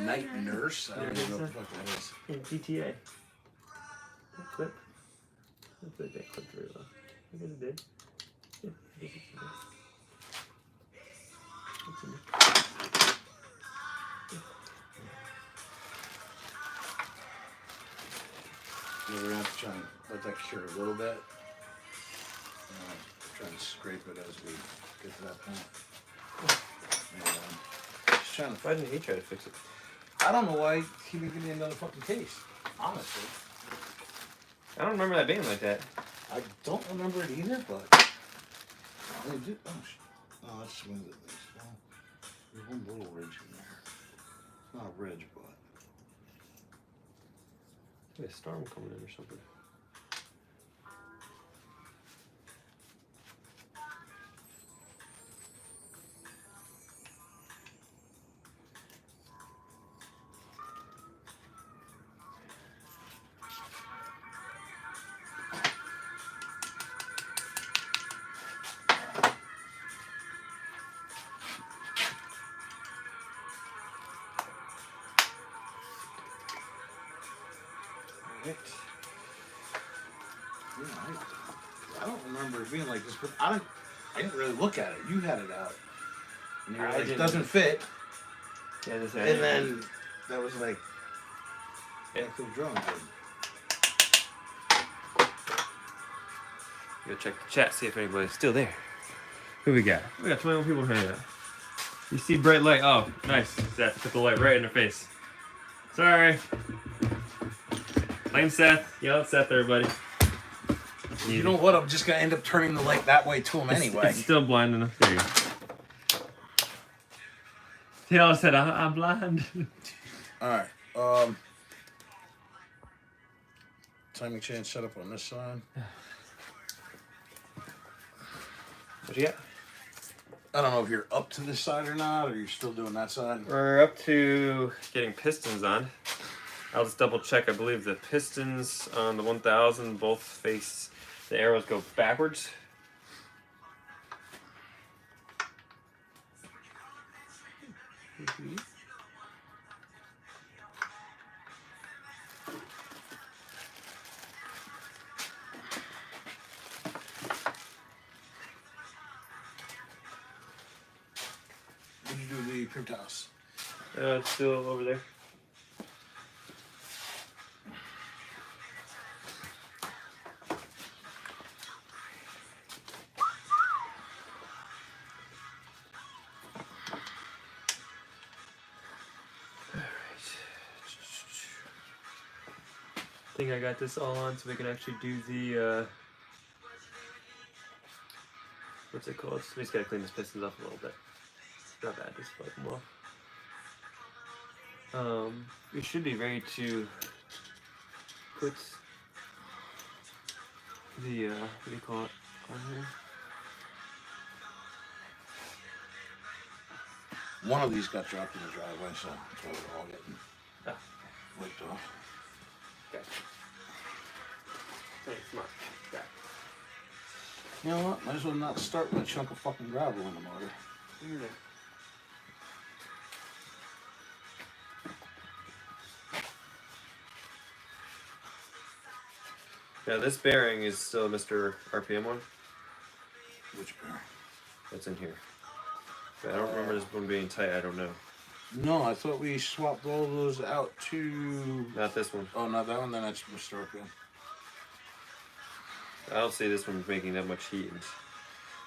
Night Nurse? I don't even know what the fuck that is. In PTA. That clip. I don't think that clipped very well. I guess it did. Yeah, I guess it's in there. It's in there. We're gonna have to try and let that cure a little bit. Try and scrape it as we get to that point. And, just trying to. Why didn't he try to fix it? I don't know why he didn't give me another fucking case. Honestly, I don't remember that being like that. I don't remember it either. But they do. Oh, that's smooth at least. Well, there's one little ridge in there. It's not a ridge, but. There's a storm coming in or something. Yeah, I don't remember it being like this, but I didn't really look at it. You had it out, and you were like, it doesn't fit. Yeah, and then that was like, yeah, I feel drawn good. Go check the chat, see if anybody's still there. Who we got? We got 21 people hanging out. You see bright light? Oh, nice. Seth put the light right in her face. Sorry. Blame Seth. Yell at Seth, everybody. You know what? I'm just gonna end up turning the light that way to him anyway. It's still blind enough. There you go. Taylor said, I'm blind. All right. Timing chain set up on this side. What you got? I don't know if you're up to this side or not, or you're still doing that side. We're up to getting pistons on. I'll just double check. I believe the pistons on the 1000 both face, the arrows go backwards. please. Did you do the print house? It's still over there. I think I got this all on so we can actually do the what's it called? We just gotta clean this pistons up a little bit. Not bad, just wipe them off. We should be ready to put the what do you call it on here? One of these got dropped in the driveway, so that's why we're all getting wiped off. Okay. Thanks, Mark. Okay. You know what? Might as well not start with a chunk of fucking gravel in the motor. Yeah, this bearing is still Mr. RPM one. Which bearing? That's in here. But I don't remember this one being tight. I don't know. No, I thought we swapped all those out to... Not this one. Oh, not that one? Then that's Snorkel. I don't see this one making that much heat.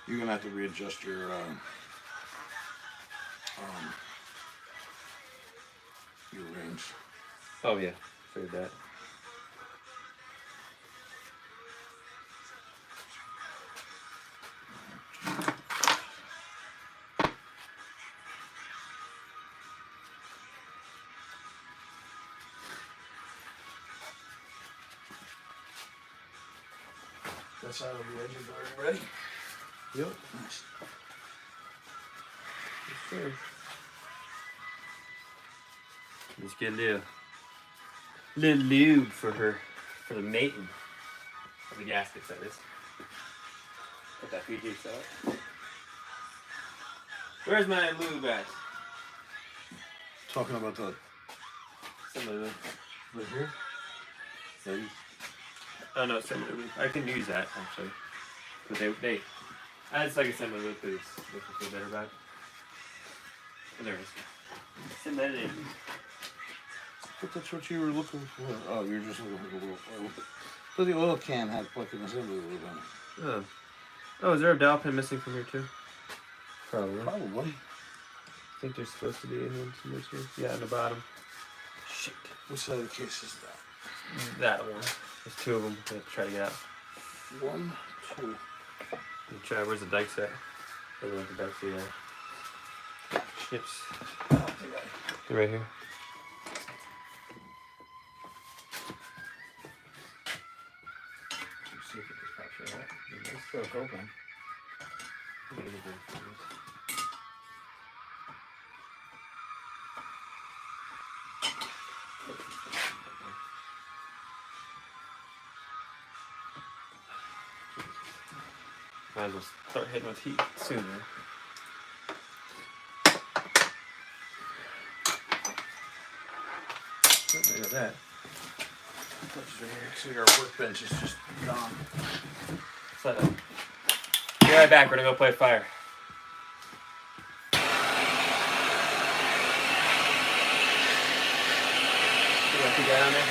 You're going to have to readjust your... your range. Oh yeah, figured that. That side of the engine already ready? Yep. Nice. Sure. Let's get a little lube for her, for the mating of the gaskets, that is. Put that PG out. Where's my lube at? Talking about the... Somebody lube. Right here? Yeah, you... Oh no, semi lube. I can use that actually. But they it's like a semi lube because it's a better bag. Oh, there it is. Semi lube. But that's what you were looking for. Oh, you're just looking for a little oil. So the oil can had fucking assembly lube in it. Oh, is there a dowel pin missing from here too? Probably. Probably. I think there's supposed to be in one somewhere here. Yeah, on the bottom. Shit. Which side of the case is that? That one. There's two of them. We have to try to get out. 1, 2. Try. Where's the dikes at? I don't know what the dikes are. Yeah. Chips. They're right here. See if it just pops right out. It's still open. Might as well start hitting with heat sooner. There goes that. So our workbench is just gone. Set up. Be right back. We're gonna go play fire. You want to get on there?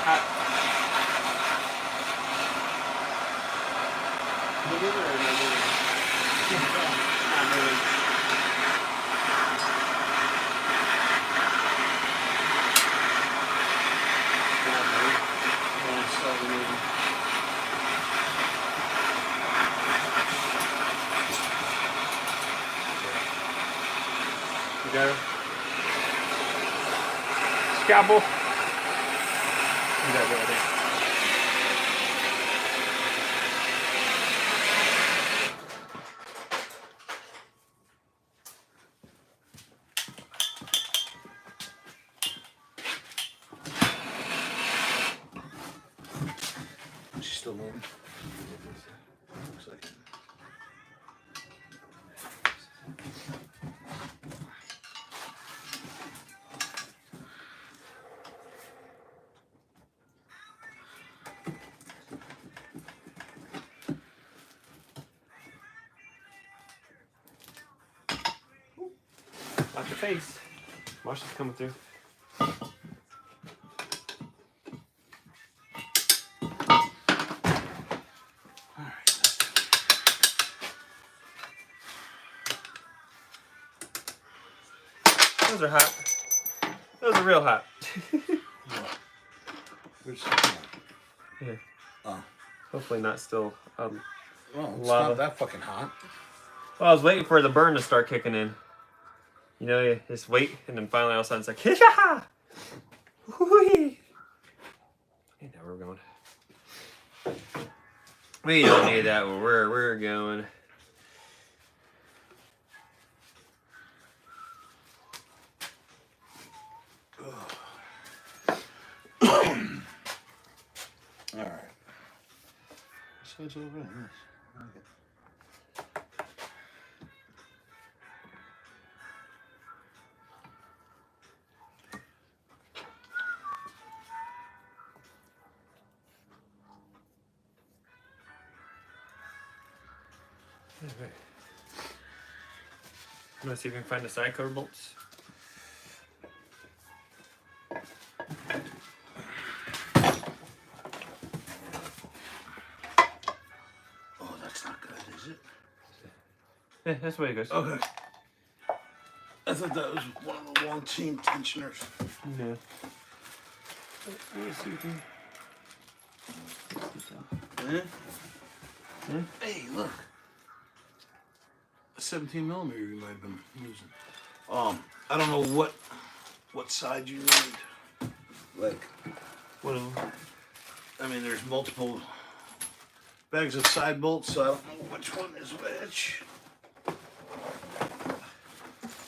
Hot. Move it or not moving? Not moving. Yeah, it's slowly moving. You got it? Scalpel. You got it right there. She's still moving. Looks like it. Watch your face. Watch this coming through. Those are hot. Those are real hot. Where's the one? Here. Oh. Hopefully not still. Well, it's Lava. not that fucking hot. Well, I was waiting for the burn to start kicking in. You know, you just wait, and then finally all of a sudden it's like, yeah! Whee! Hey, now we're going. We don't need that where we're going. All right. So it's all right. Nice. Okay. Alright. I'm gonna see if we can find the side cover bolts. Oh, that's not good, is it? Yeah, that's the way it goes. Okay. I thought that was one of the long chain tensioners. No. Let me see if we can- Eh? Hmm? Hey, look. A 17 millimeter you might have been using. I don't know what side you need. Like, One of them. I mean, there's multiple bags of side bolts, so I don't know which one is which.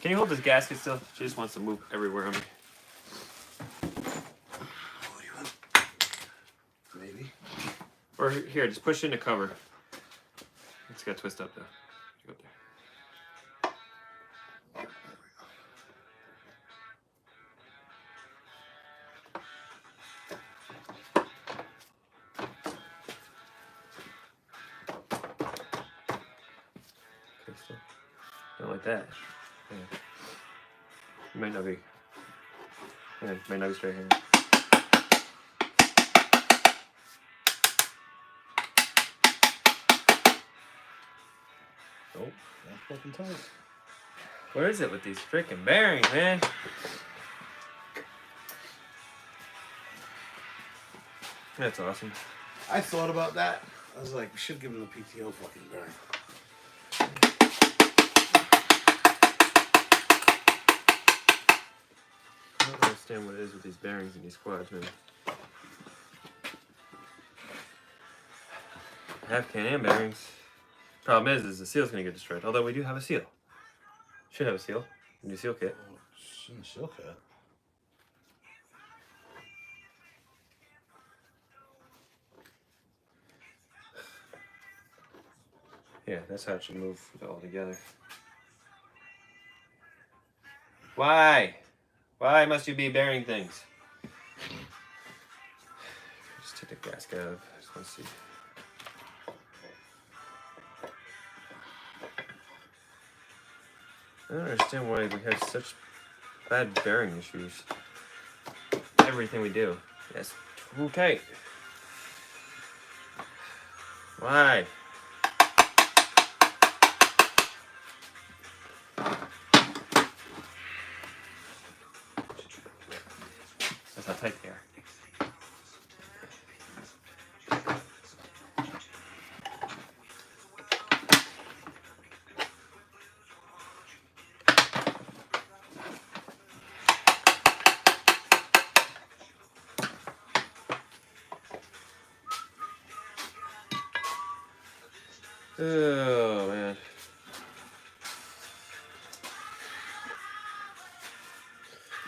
Can you hold this gasket still? She just wants to move everywhere on me. What do you want? Maybe. Or here, just push in the cover. It's got to twist up though. Go up there. Okay, still. Not like that. Yeah. It might not be. Yeah, it might not be straight here. Oh. That's fucking tight. What is it with these freaking bearings, man? That's awesome. I thought about that. I was like, we should give him the PTO fucking bearing. I don't understand what it is with these bearings and these quads, man. Half Can-Am bearings. Problem is the seal's gonna get destroyed. Although we do have a seal. Should have a seal. New seal kit. Oh, it's in the seal kit. Yeah, that's how it should move all together. Why? Why must you be bearing things? Just take the gasket out of. I just want to see. I don't understand why we have such bad bearing issues. Everything we do. Yes, Okay. Why? That's how tight they are. Oh man.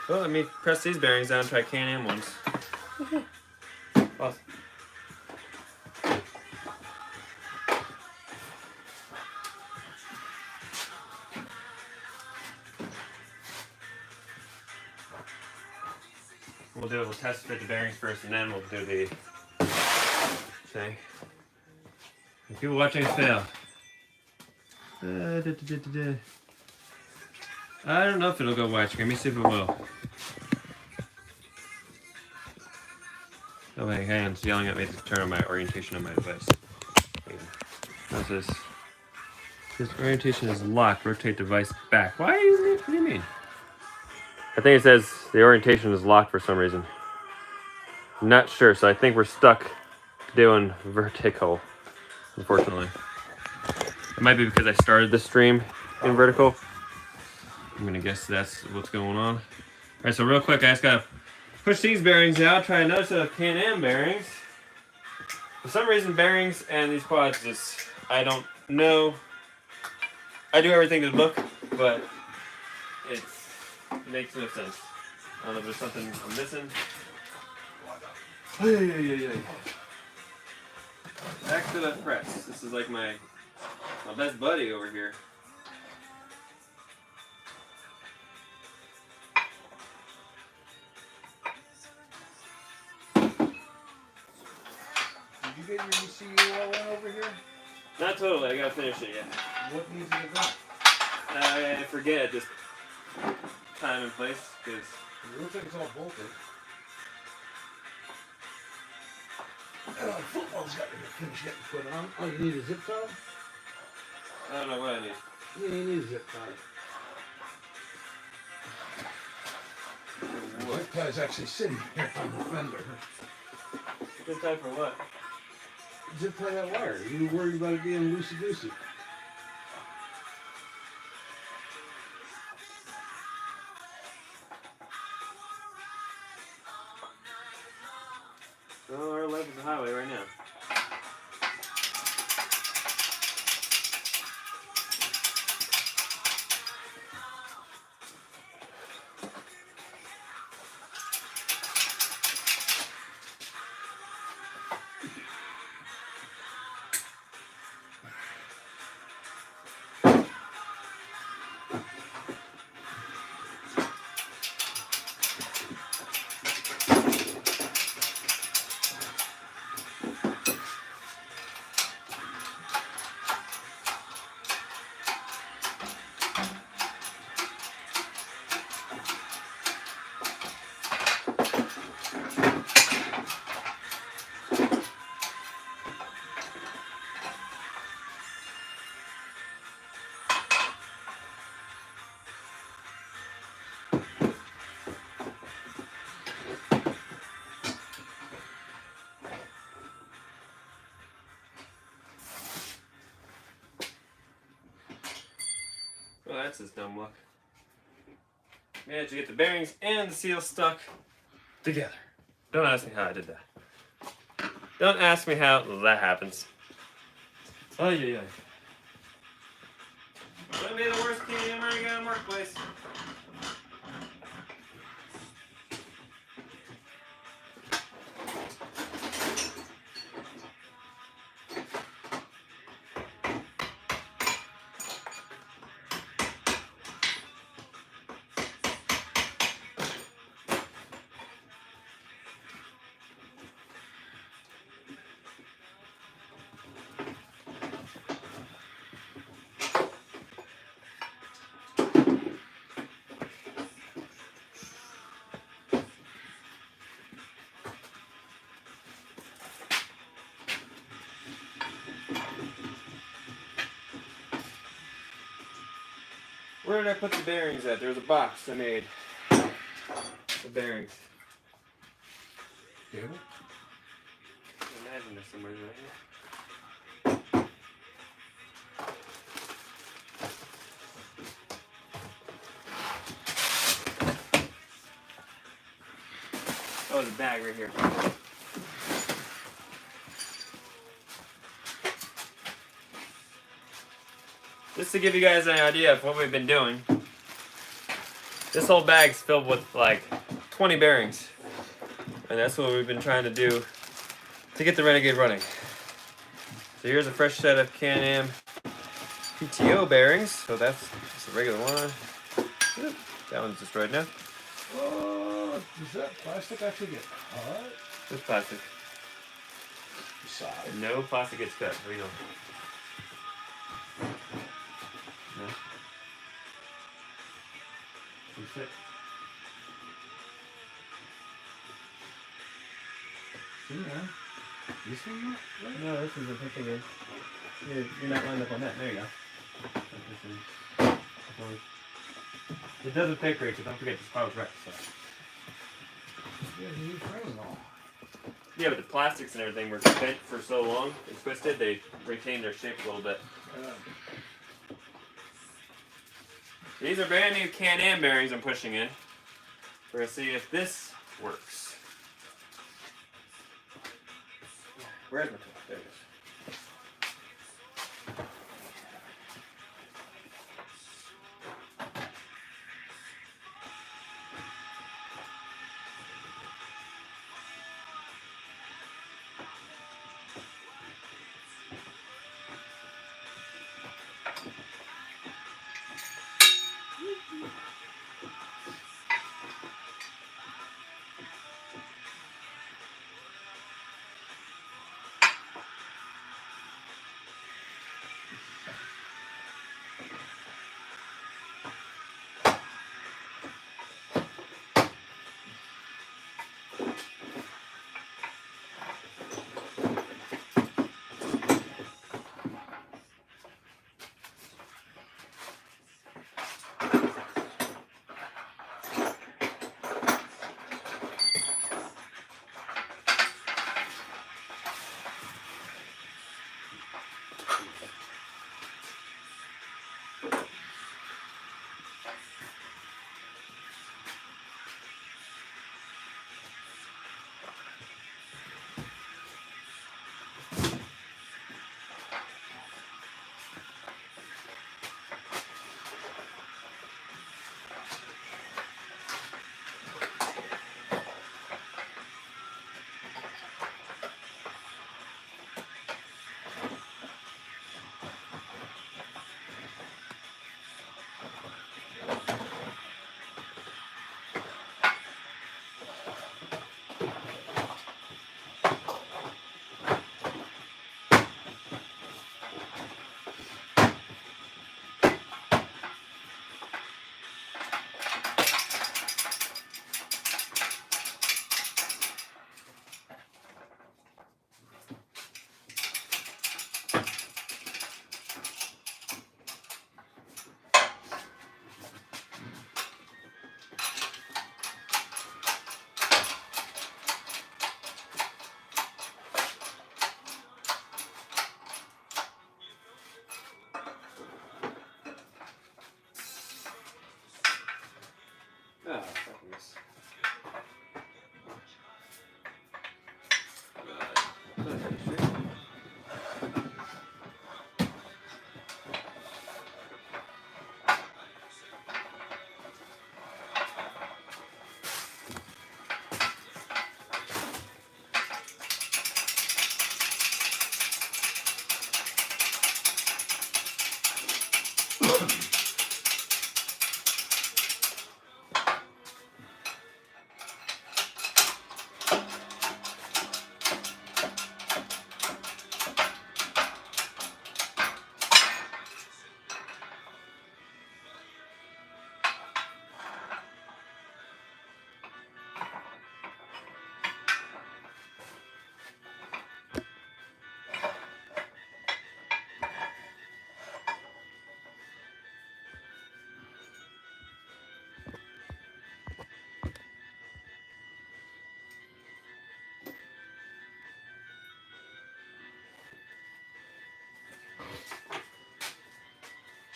Well, let me press these bearings down and try Can-Am ones. Awesome. We'll test fit the bearings first and then we'll do the thing. People watching us fail. I don't know if it'll go watching. Let me see if it will. Oh wait, hang on. It's yelling at me to turn on my orientation on my device. What's this? This orientation is locked. Rotate device back. Why? What do you mean? I think it says the orientation is locked for some reason. I'm not sure, so I think we're stuck doing vertical, unfortunately. It might be because I started the stream in vertical. I'm gonna guess that's what's going on. Alright, so real quick, I just gotta push these bearings out, try another set of Can-Am bearings. For some reason, bearings and these quads just, I don't know. I do everything to the book, but it makes no sense. I don't know if there's something I'm missing. Back to the press. This is like my best buddy over here. Did you get your ECU all in over here? Not totally. I gotta finish it yet. What needs to be done? I forget at this time and place because It looks like it's all bolted. Football's got to get finished getting put on. Oh, you need a zip tie? I don't know what I need. Yeah, you need a zip tie. The zip tie is actually sitting here on the fender. Good time for what? Zip tie that wire. You worried about it being loosey-goosey. Oh, our life is a highway right now. Well, that's just dumb luck. Managed to get the bearings and the seal stuck together. Don't ask me how I did that. Don't ask me how that happens. Oh yeah. Wouldn't be the worst Can-Am I got in the workplace. Where did I put the bearings at? There was a box I made. The bearings. Table? I imagine there's somewhere right here. Oh, the bag right here. Just to give you guys an idea of what we've been doing, this whole bag's filled with like 20 bearings. And that's what we've been trying to do to get the Renegade running. So here's a fresh set of Can-Am PTO bearings. So that's just a regular one. That one's destroyed now. Oh, does that plastic actually get cut? This plastic. Side. No plastic gets cut. What do you know? No. You sit. Yeah. This one? Right? No, this is a picture good. You're not lined up on that. There you go. It doesn't take great, so don't forget this power's wrecked. So. Yeah, you need frame and all. Yeah, but the plastics and everything were bent for so long and twisted, they retained their shape a little bit. These are brand new Can-Am bearings I'm pushing in. We're going to see if this works. Where's my tool? There it is.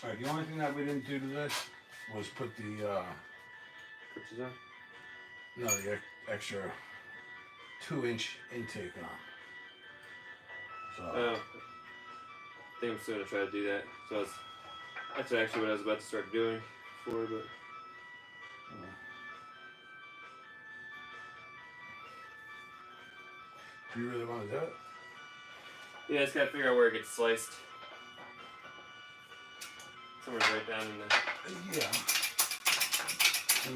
Alright, the only thing that we didn't do to this was put the the extra 2-inch intake on. So I think I'm still gonna try to do that. So that's actually what I was about to start doing before, but do you really want to do it? yeah, I just gotta figure out where it gets sliced. Somewhere right down in the. Yeah. I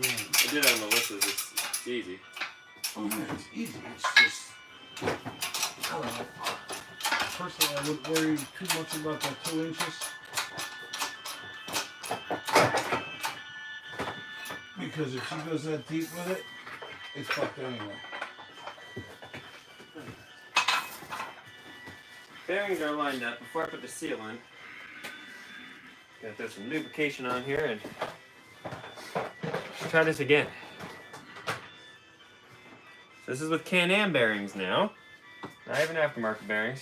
did it on Melissa's. It's easy. Oh yeah, it's easy. It's just I don't know. Personally, I wouldn't worry too much about that 2 inches because if she goes that deep with it, it's fucked anyway. Bearings are lined up. Before I put the seal in, gotta throw some lubrication on here and try this again. So this is with Can-Am bearings now, not even aftermarket bearings.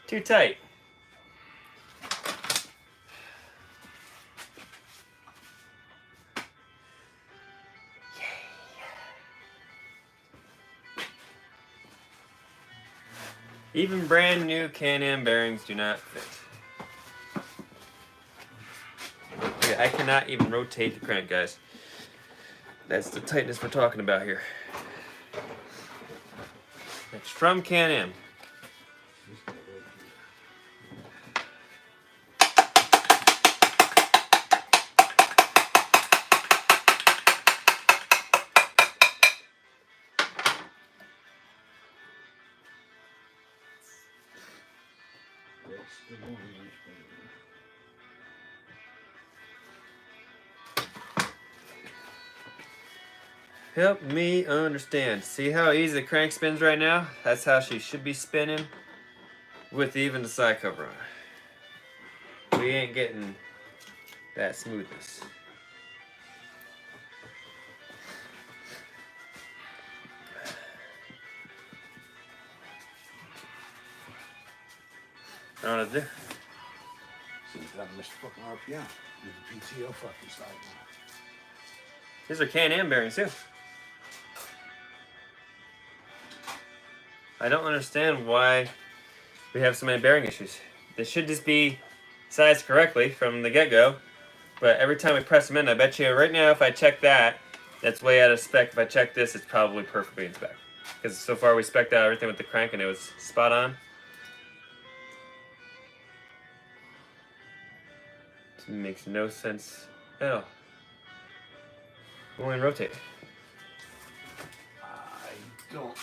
Too tight. Even brand new Can-Am bearings do not fit. Okay, I cannot even rotate the crank, guys. That's the tightness we're talking about here. It's from Can-Am. Help me understand. See how easy the crank spins right now? That's how she should be spinning with even the side cover on. We ain't getting that smoothness. I don't know what to do. See, that missed fucking RPM. With the PTO fucking side. These are Can-Am bearings too. I don't understand why we have so many bearing issues. They should just be sized correctly from the get-go, but every time we press them in, I bet you right now if I check that, that's way out of spec. If I check this, it's probably perfectly in spec. Because so far we spec'd out everything with the crank and it was spot on. It makes no sense at all. Go and rotate. I don't.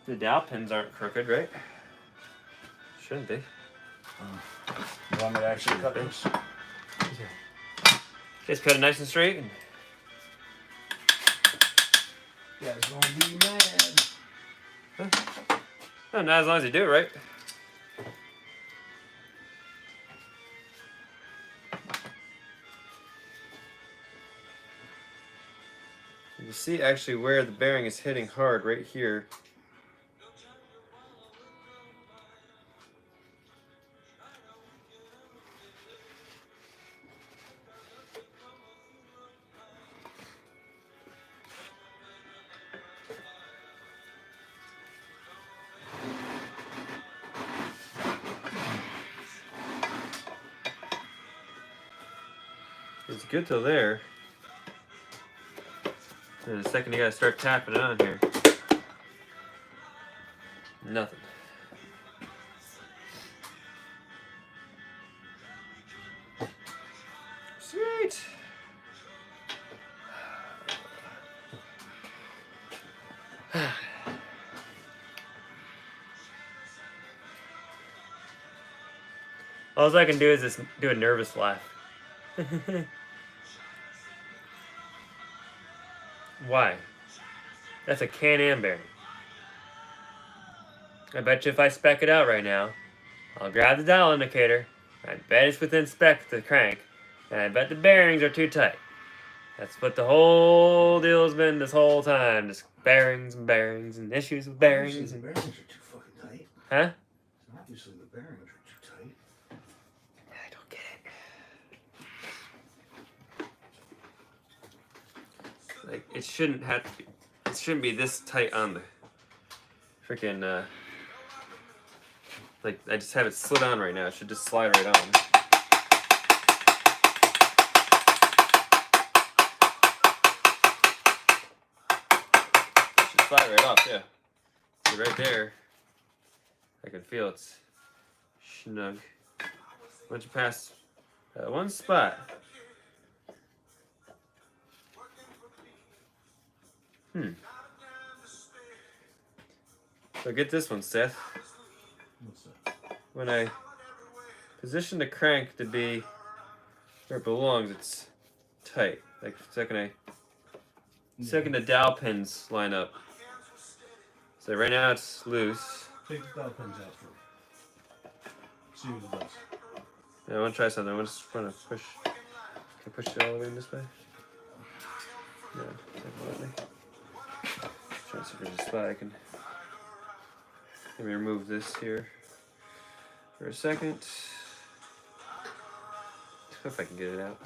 The dowel pins aren't crooked, right? Shouldn't be. You want me to actually cut this? Just cut it nice and straight. And You guys gonna be mad. oh, not as long as you do it right. You see actually where the bearing is hitting hard right here. It's good till there. And the second you gotta start tapping it on here. Nothing. Sweet. All I can do is just do a nervous laugh. Why? That's a Can-Am bearing. I bet you if I spec it out right now, I'll grab the dial indicator. I bet it's within spec of the crank, and I bet the bearings are too tight. That's what the whole deal has been this whole time. Just bearings and issues with bearings. Obviously, the bearings are too fucking tight. Huh? Obviously, the bearings are too tight. I don't get it. Like, it shouldn't have to be. It shouldn't be this tight on the freaking, like, I just have it slid on right now. It should just slide right on. It should slide right off, yeah. See, right there, I can feel it's snug. Once you pass that one spot, So get this one, Seth. What's that? When I position the crank to be where it belongs, it's tight. Like the second the dowel pins line up. So right now it's loose. Take the dowel pins out first. See what it does. Yeah, I want to try something. I just want to push. Can I push it all the way in this way? No, definitely. Try to see if there's a spot I can. Let me remove this here for a second. If I can get it out.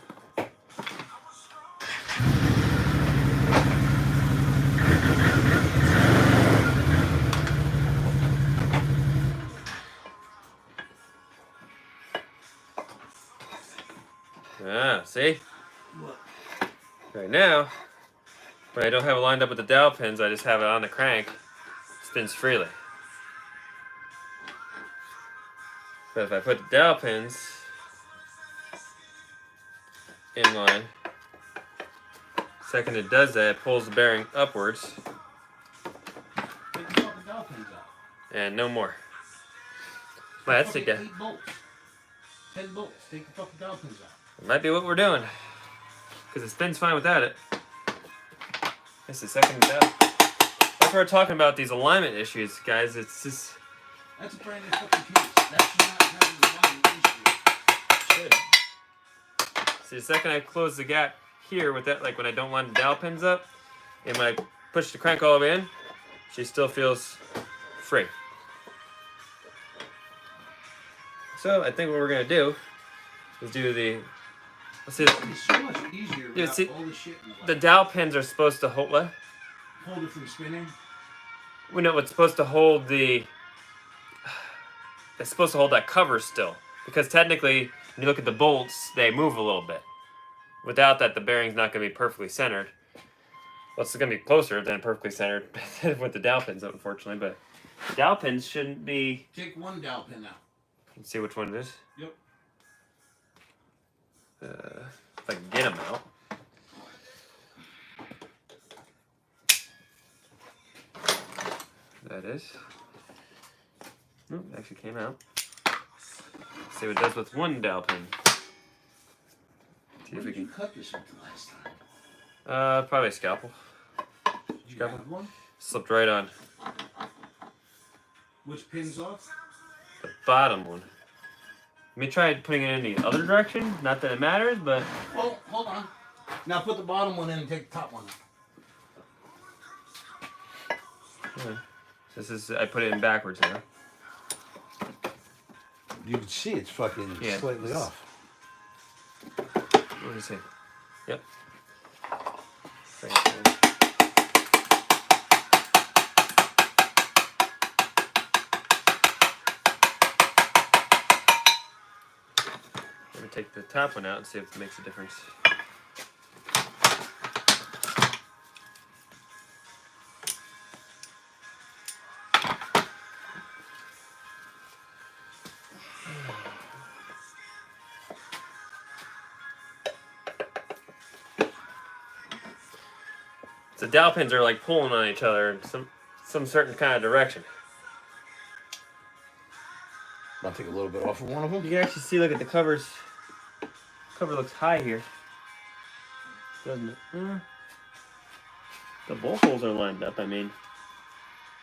Ah, see? What? Right now, when I don't have it lined up with the dowel pins, I just have it on the crank. It spins freely. But if I put the dowel pins in line, second it does that, it pulls the bearing upwards. Take the fucking dowel pins out. And no more. Well, let's take that. 8 bolts. 10 bolts. Take the fucking dowel pins out. It might be what we're doing. Because it spins fine without it. That's the second dowel. That's what we're talking about, these alignment issues, guys. It's just... That's a brand new fucking piece. That should not have an alignment issue. Should. See, the second I close the gap here with that, like when I don't line the dowel pins up, and when I push the crank all the way in, she still feels free. So I think what we're gonna do is do the. Let's see. It's so much easier without see, all the shit in the dowel pins are supposed to hold what? Hold it from spinning. We know it's supposed to hold the. It's supposed to hold that cover still, because technically, when you look at the bolts, they move a little bit. Without that, the bearing's not going to be perfectly centered. Well, it's going to be closer than perfectly centered with the dowel pins, unfortunately. But dowel pins shouldn't be. Take one dowel pin out. Let's see which one it is. Yep. If I can get them out. That is. Nope, actually came out. Let's see what it does with one dowel pin. See Where if we did you can. cut this with the last time? Probably a scalpel. Did you Scalpel? have one? Slipped right on Which pin's off? the bottom one. Let me try putting it in the other direction. Not that it matters, but Oh, hold on. Now put the bottom one in and take the top one out. this is. I put it in backwards now. You can see it's fucking Yeah, slightly it's- off. What do you see? Yep. Let me take the top one out and see if it makes a difference. The dowel pins are like pulling on each other in some certain kind of direction. I'll take a little bit off of one of them. You can actually see, look at the covers. Cover looks high here, doesn't it? The bolt holes are lined up. I mean,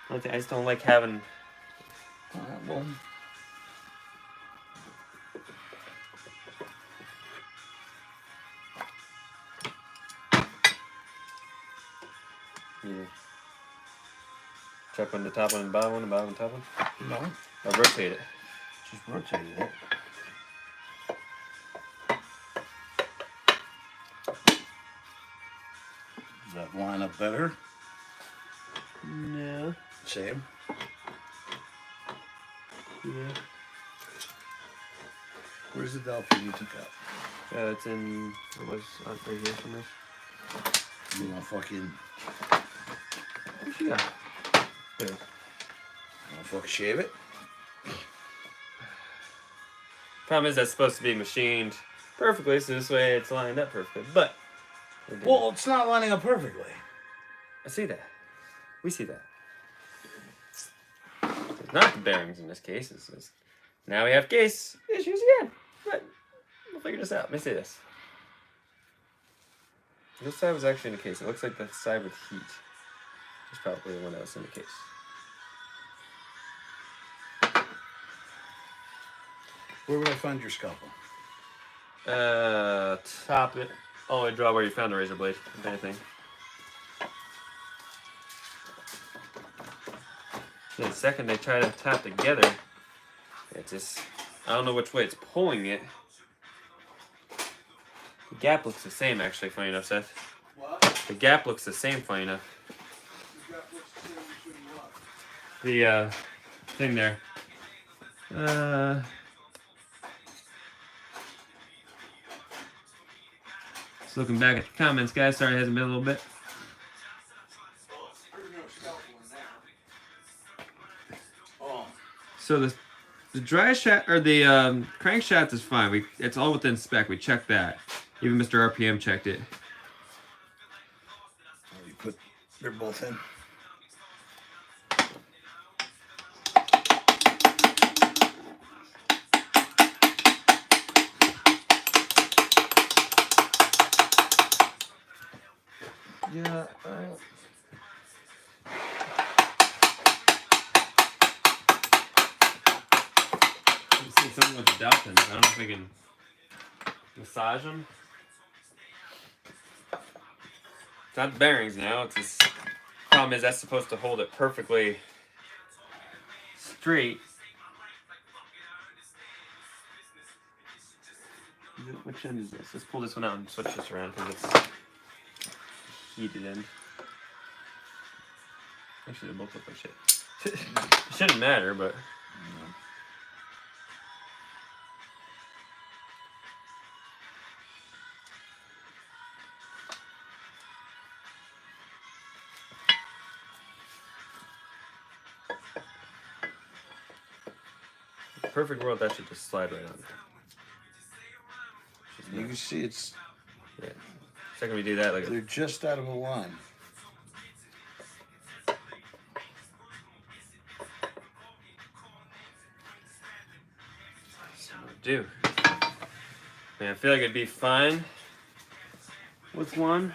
I just don't like having. Well, Yeah. Check on the top one and bottom one, and bottom and top one. no, Or rotate it. just rotated it. Does that line up better? No. Same. Yeah. Where's the dowel pin you took out? It's in. It was right here somewhere. You want fucking? What you got? There. You want fucking shave it? Problem is that's supposed to be machined perfectly, so this way it's lined up perfectly. But Well, it's not lining up perfectly. I see that. We see that. It's not the bearings in this case. It's just, now we have case issues again. But we'll figure this out. Let me see this. This side was actually in the case. It looks like the side with heat is probably the one that was in the case. Where would I find your scalpel? Top it. All the way draw where you found the razor blade, if anything. The second they try to tap together, it's just, I don't know which way it's pulling it. The gap looks the same, actually, funny enough, Seth. What? The gap looks the same, funny enough. The thing there. Just looking back at the comments, guys. Sorry, it hasn't been a little bit. Oh. So the dry shaft or the crankshaft is fine. It's all within spec. We checked that. Even Mr. RPM checked it. You put, they're both in. Yeah. I'm seeing something with the dowel pins. I don't know if I can massage them. It's not the bearings now. It's just problem is that's supposed to hold it perfectly straight. Which end is this? Let's pull this one out and switch this around because it's heated end. Actually, they both look like shit. It shouldn't matter, but. Perfect world, that should just slide right on. You can see it's. Yeah. Second we do that, like They're just out of a line. do. Man, I feel like it'd be fine with one.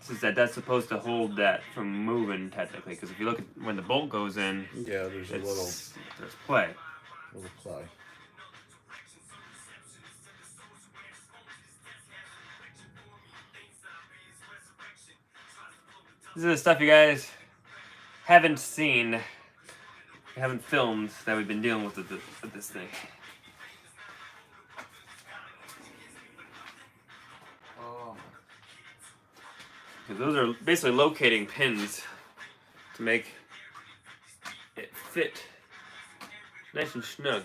Since that's supposed to hold that from moving technically, because if you look at when the bolt goes in, yeah, there's there's play. Little play. This is the stuff you guys haven't seen, haven't filmed that we've been dealing with this thing. Because those are basically locating pins to make it fit nice and snug.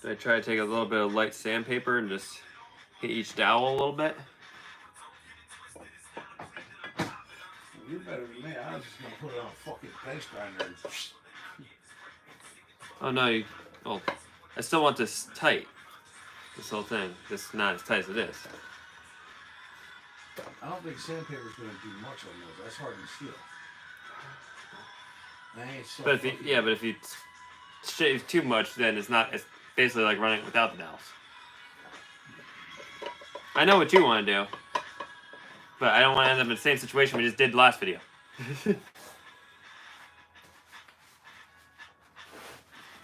So I try to take a little bit of light sandpaper and just hit each dowel a little bit. You're better than me. I was just gonna put it on a fucking bench grinder and Oh no, you. Oh, I still want this tight. This whole thing. This not as tight as it is. I don't think sandpaper's gonna do much on those. That's hardened steel. That ain't so But if you, yeah, but if you shave too much, then it's not. It's basically like running without the dowels. I know what you want to do, but I don't want to end up in the same situation we just did last video.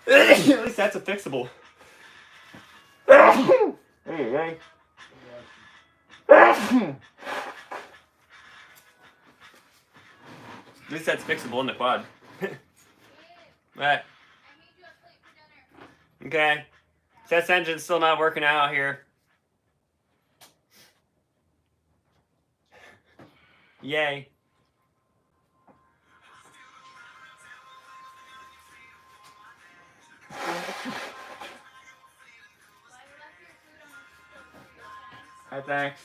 At least that's a fixable. Hey. At least that's fixable in the quad. Right. Okay. Jess engine's still not working out here. Yay. Hi, thanks.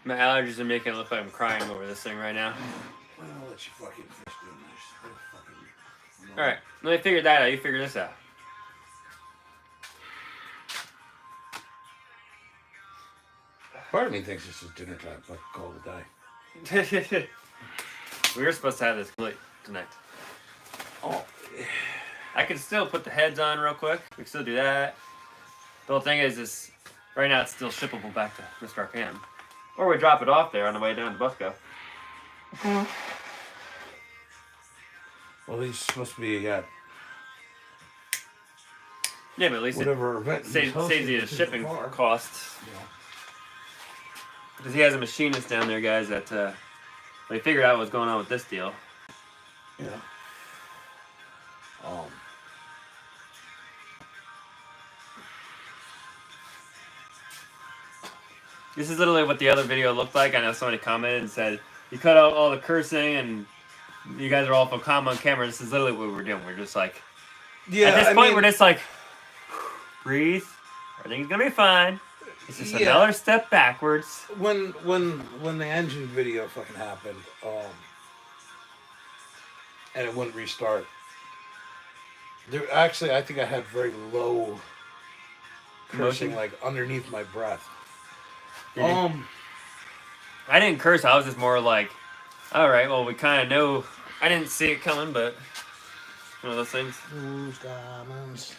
My allergies are making it look like I'm crying over this thing right now. I'll let you fucking fish do this. Alright, let me figure that out. You figure this out. Part of me thinks this is dinner time. Fucking call it a day. We were supposed to have this late tonight. Oh, I can still put the heads on real quick. We can still do that. The whole thing is right now it's still shippable back to Mr. RPM. Or we drop it off there on the way down to Busco. well, he's supposed to be Yeah, but at least whatever event it saves you the shipping costs. Yeah. Because he has a machinist down there, guys, that they figured out what's going on with this deal. Yeah. This is literally what the other video looked like. I know somebody commented and said, you cut out all the cursing and you guys are all so calm on camera. This is literally what we're doing. We're just like, Yeah. at this point, we're just like, breathe. Everything's going to be fine. It's just another step backwards. When the engine video fucking happened, and it wouldn't restart. There actually, I think I had very low cursing, Motion? like underneath my breath. I didn't curse. I was just more like, all right, well, we kind of know. I didn't see it coming, but one of those things. Who's diamonds?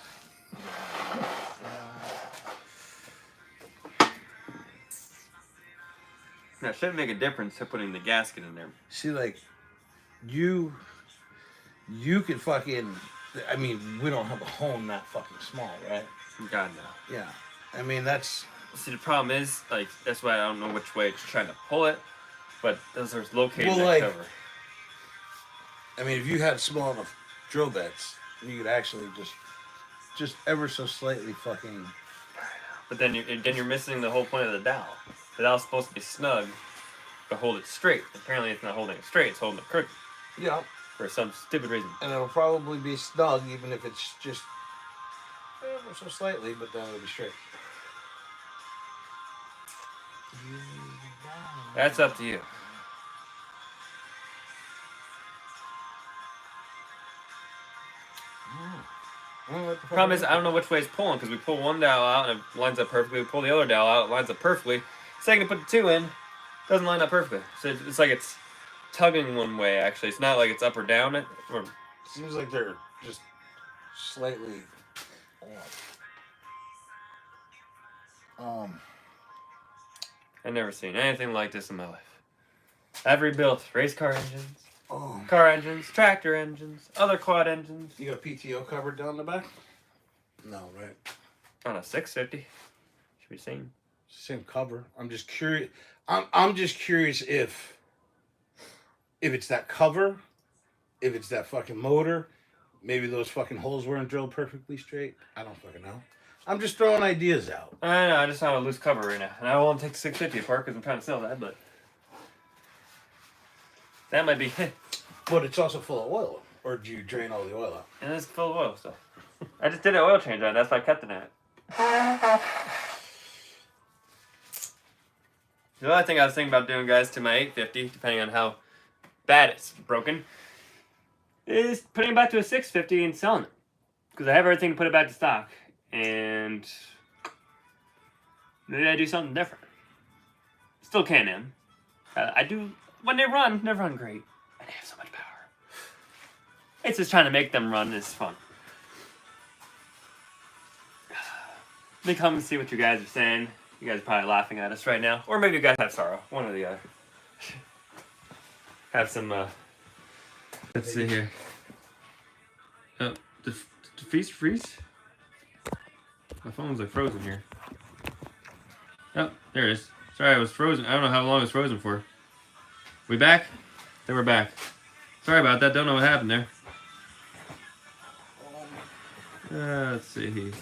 That shouldn't make a difference to putting the gasket in there. See, like, you could fucking. I mean, we don't have a home that fucking small, right? God, no. Yeah. I mean, that's. See, the problem is, like, that's why I don't know which way to try to pull it, but those are located in that cover. I mean, if you had small enough drill bits, you could actually just ever so slightly fucking. But then you're missing the whole point of the dowel. The dowel's supposed to be snug, but hold it straight. Apparently, it's not holding it straight; it's holding it crooked. Yeah. For some stupid reason. And it'll probably be snug, even if it's just ever so slightly, but then it'll be straight. That's up to you. Problem is, I don't know which way it's pulling, because we pull one dowel out and it lines up perfectly. We pull the other dowel out, it lines up perfectly. Second to put the two in, doesn't line up perfectly. So it's like it's tugging one way, actually. It's not like it's up or down. Or seems like they're just slightly off. I've never seen anything like this in my life. I've rebuilt race car engines, Oh. car engines, tractor engines, other quad engines. You got a PTO cover down the back? No, right? On a 650. Should be seen. Same cover. I'm just curious. I'm just curious if it's that cover, if it's that fucking motor, maybe those fucking holes weren't drilled perfectly straight. I don't fucking know. I'm just throwing ideas out. I know, I just have a loose cover right now. And I won't take the 650 apart because I'm trying to sell that, but that might be. But it's also full of oil. Or do you drain all the oil out? And it's full of oil still. I just did an oil change on it, that's why I kept it in it. The other thing I was thinking about doing, guys, to my 850, depending on how bad it's broken, is putting it back to a 650 and selling it. Because I have everything to put it back to stock. And maybe I do something different. Still Can-Am. I do, when they run great. And they have so much power. It's just trying to make them run is fun. Let me come and see what you guys are saying. You guys are probably laughing at us right now. Or maybe you guys have sorrow. One or the other. Have some, let's see here. Oh, did Feast freeze? My phone's like frozen here. Oh, there it is. Sorry, I was frozen. I don't know how long it was frozen for. We back? Then we're back. Sorry about that. Don't know what happened there. Let's see.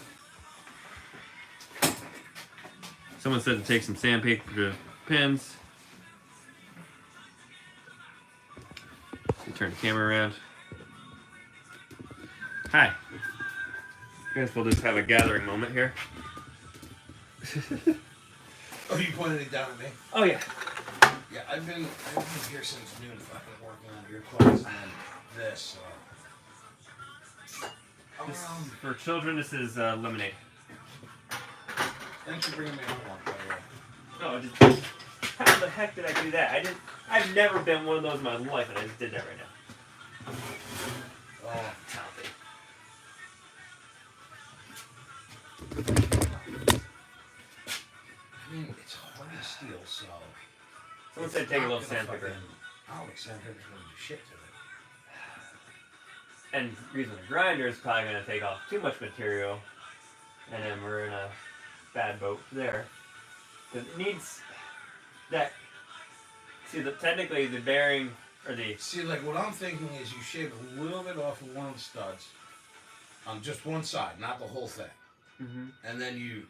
Someone said to take some sandpaper to pins. Let me turn the camera around. Hi. I guess we'll just have a gathering moment here. Oh, you pointed it down at me? Oh, yeah. Yeah, I've been here since noon fucking working on your clothes and then this. For children, this is lemonade. Thanks for bringing me along, by the way. No, just how the heck did I do that? I've never been one of those in my life, and I just did that right now. Oh, Talented. I mean, it's hard to steal, so. Someone said take a little sandpaper. I don't think sandpaper's gonna do shit to it. And using a grinder is probably going to take off too much material, and then we're in a bad boat there. Because it needs that. See, technically the bearing or the. See, like what I'm thinking is you shave a little bit off of one of the studs on just one side, not the whole thing, and then you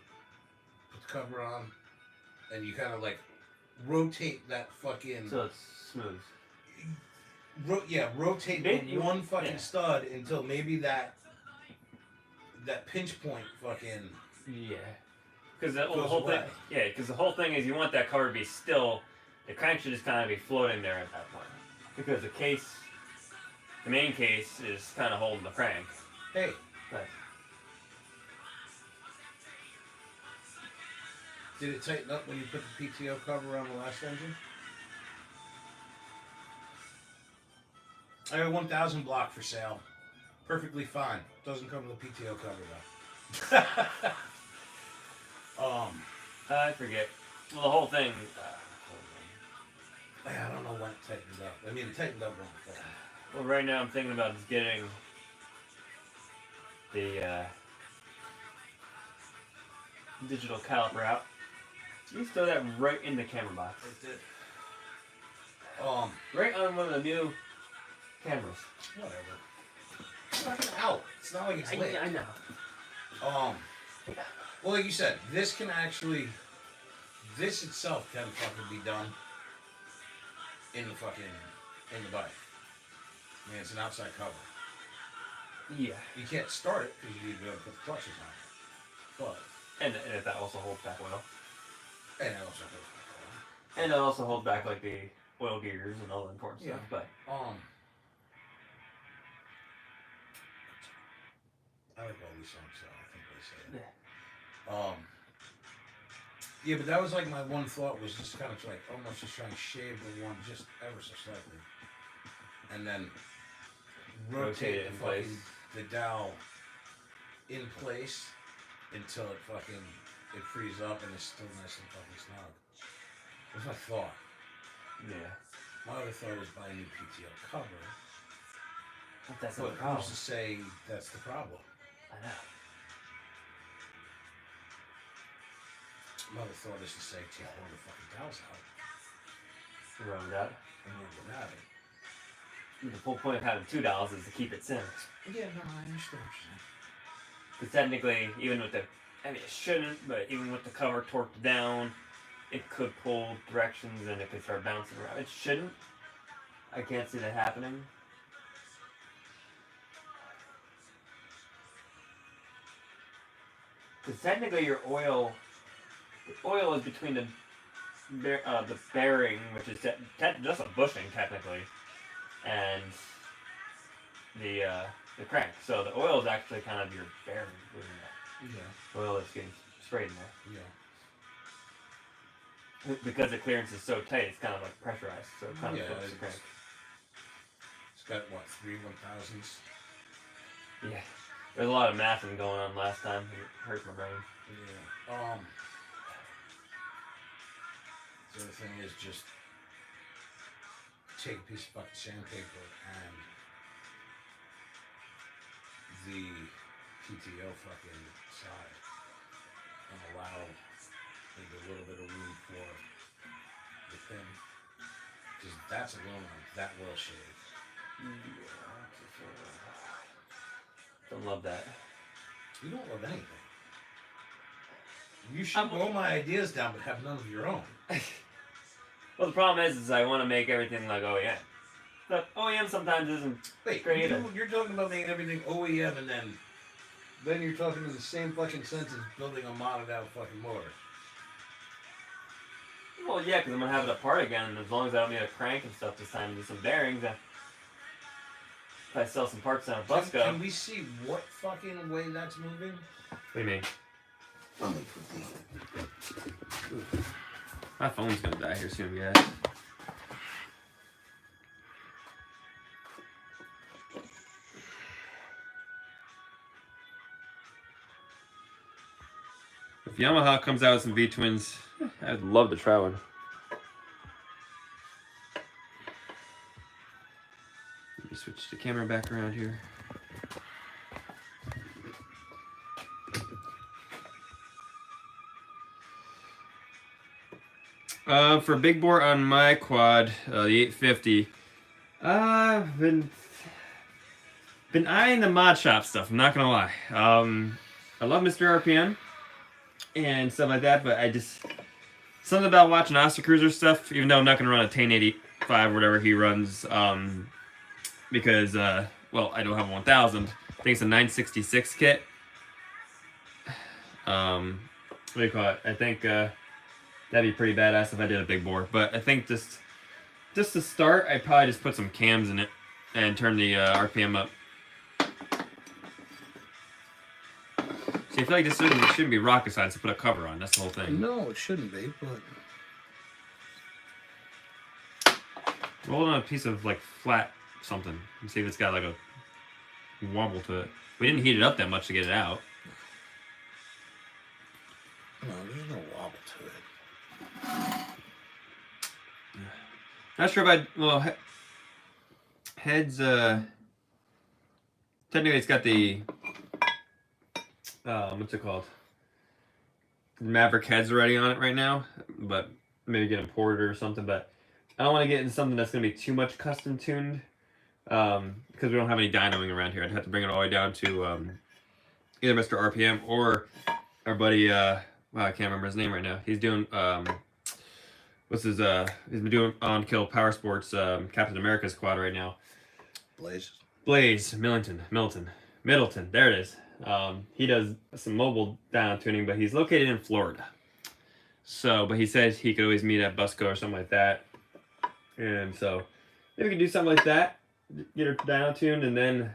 put the cover on, and you kind of like rotate that fucking. So it's smooth. Rotate the one fucking stud until maybe that pinch point fucking. Yeah. Because the whole thing. Yeah, because the whole thing is you want that cover to be still. The crank should just kind of be floating there at that point. Because the main case is kind of holding the crank. Hey. But did it tighten up when you put the PTO cover on the last engine? I got 1,000 block for sale. Perfectly fine. Doesn't come with a PTO cover though. I forget. Well, the whole thing. I don't know when it tightened up. I mean, it tightened up when it tightened. Well, right now I'm thinking about just getting the digital caliper out. You throw that right in the camera box. It did. Right on one of the new cameras. Whatever. It's not out. It's not like it's lit. I know. Well, like you said, this itself can fucking be done in the bike. I mean, it's an outside cover. Yeah. You can't start it because you need to be able to put the clutches on it. But. And that also holds back oil. And it also holds back oil. And it also holds back like the oil gears and all the important stuff. But I like all these songs, so I think they say it. Yeah. Yeah, but that was like my one thought was just kind of like almost just trying to shave the one just ever so slightly, and then rotate it in place. The dowel in place until it frees up and it's still nice and fucking snug. That's my thought. Yeah. My other thought was buy a new PTO cover. But that's not the problem. Who's to say that's the problem? I know. My other thought is to say take all the fucking dowels out. Round out. And then get out of it. The whole point of having $2 is to keep it centered. Yeah, no, I understand what you're saying. Because technically, even with it shouldn't, but even with the cover torqued down, it could pull directions and it could start bouncing around. It shouldn't. I can't see that happening. Because technically the oil is between the the bearing, which is just a bushing technically, and the crank. So the oil is actually kind of your bearing doing that. Yeah. Oil is getting sprayed in there. Yeah. Because the clearance is so tight, it's kind of like pressurized, so it kind of flips the crank. It's got what, 3 1,000s? Yeah. There's a lot of mathing going on last time. It hurt my brain. Yeah. The other thing is just take a piece of fucking sandpaper and the PTO fucking side and allow maybe a little bit of room for the pin. Because that's aluminum, that will shave. Don't love that. You don't love anything. You should roll my ideas down but have none of your own. Well, the problem is I want to make everything like OEM. But OEM sometimes isn't great either. You're talking about making everything OEM and then you're talking in the same fucking sense as building a modded out fucking motor. Well, yeah, because I'm going to have it apart again, and as long as I don't need a crank and stuff this time, and do some bearings, if I sell some parts on Busco. Can we see what fucking way that's moving? What do you mean? Let me put these. My phone's going to die here soon, guys. If Yamaha comes out with some V-twins, I'd love to try one. Let me switch the camera back around here. For big bore on my quad, the 850, I've been eyeing the mod shop stuff. I'm not gonna lie. I love Mr. RPM and stuff like that, but I just something about watching Oster Cruiser stuff. Even though I'm not gonna run a 1085 or whatever he runs, because well, I don't have a 1000. I think it's a 966 kit. What do you call it? I think that'd be pretty badass if I did a big bore. But I think just to start, I'd probably just put some cams in it and turn the RPM up. See, I feel like this shouldn't be rocket science to put a cover on. That's the whole thing. No, it shouldn't be, but... Roll on a piece of, like, flat something and see if it's got, like, a wobble to it. We didn't heat it up that much to get it out. No, there's no wobble to it. Not sure if well, heads, technically it's got the, what's it called? Maverick heads already on it right now, but maybe get imported or something, but I don't want to get into something that's going to be too much custom tuned, because we don't have any dynoing around here. I'd have to bring it all the way down to, either Mr. RPM or our buddy, I can't remember his name right now. He's doing, he's been doing on Kill Power Sports, Captain America's quad right now. Blaze, Middleton. There it is. He does some mobile down tuning, but he's located in Florida. So, but he says he could always meet at Busco or something like that. And so, maybe we can do something like that. Get her down tuned and then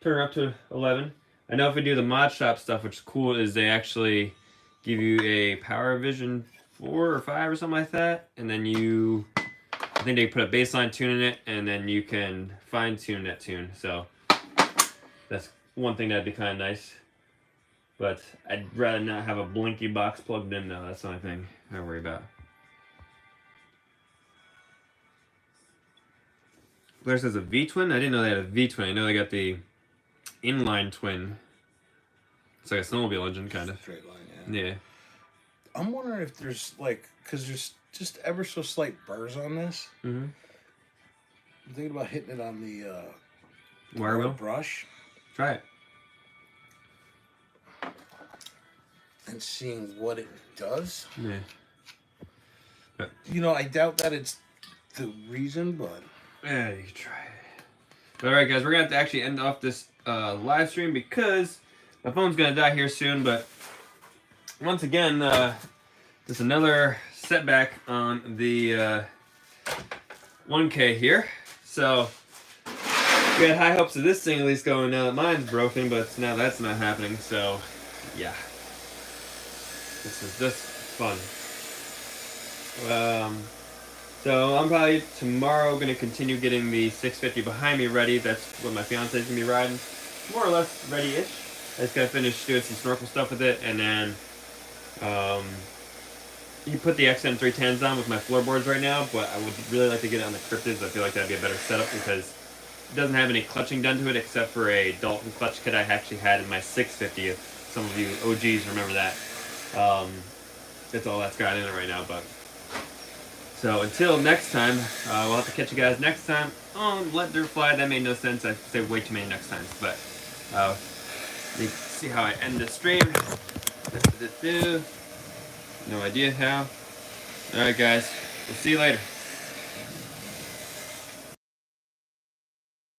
turn her up to 11. I know if we do the mod shop stuff, which is cool, is they actually give you a Power Vision 4 or 5 or something like that, and then I think they put a baseline tune in it, and then you can fine tune that tune. So that's one thing that'd be kind of nice. But I'd rather not have a blinky box plugged in though. That's the only thing I worry about. Blair says a V-twin? I didn't know they had a V-twin. I know they got the inline twin. It's like a snowmobile engine, kind of. Straight line, yeah. Yeah. I'm wondering if there's, like, because there's just ever so slight burrs on this. Mm-hmm. I'm thinking about hitting it on the wire wheel brush. Try it. And seeing what it does. Yeah. But, you know, I doubt that it's the reason, but... Yeah, you can try it. Alright, guys, we're going to have to actually end off this live stream because my phone's going to die here soon, but once again, just another setback on the 1K here. So we had high hopes of this thing at least going now that mine's broken, but now that's not happening. So yeah, this is just fun. So I'm probably tomorrow going to continue getting the 650 behind me ready. That's what my fiance is going to be riding. More or less ready-ish. I just got to finish doing some snorkel stuff with it, and then you put the XM310s on with my floorboards right now, but I would really like to get it on the cryptids. I feel like that'd be a better setup because it doesn't have any clutching done to it except for a Dalton clutch kit I actually had in my 650. If some of you OGs remember that. That's all that's got in it right now, but so until next time, we'll have to catch you guys next time on Let Dirt Fly. That made no sense. I say way too many next times, but you can see how I end the stream. No idea how. Alright guys, we'll see you later.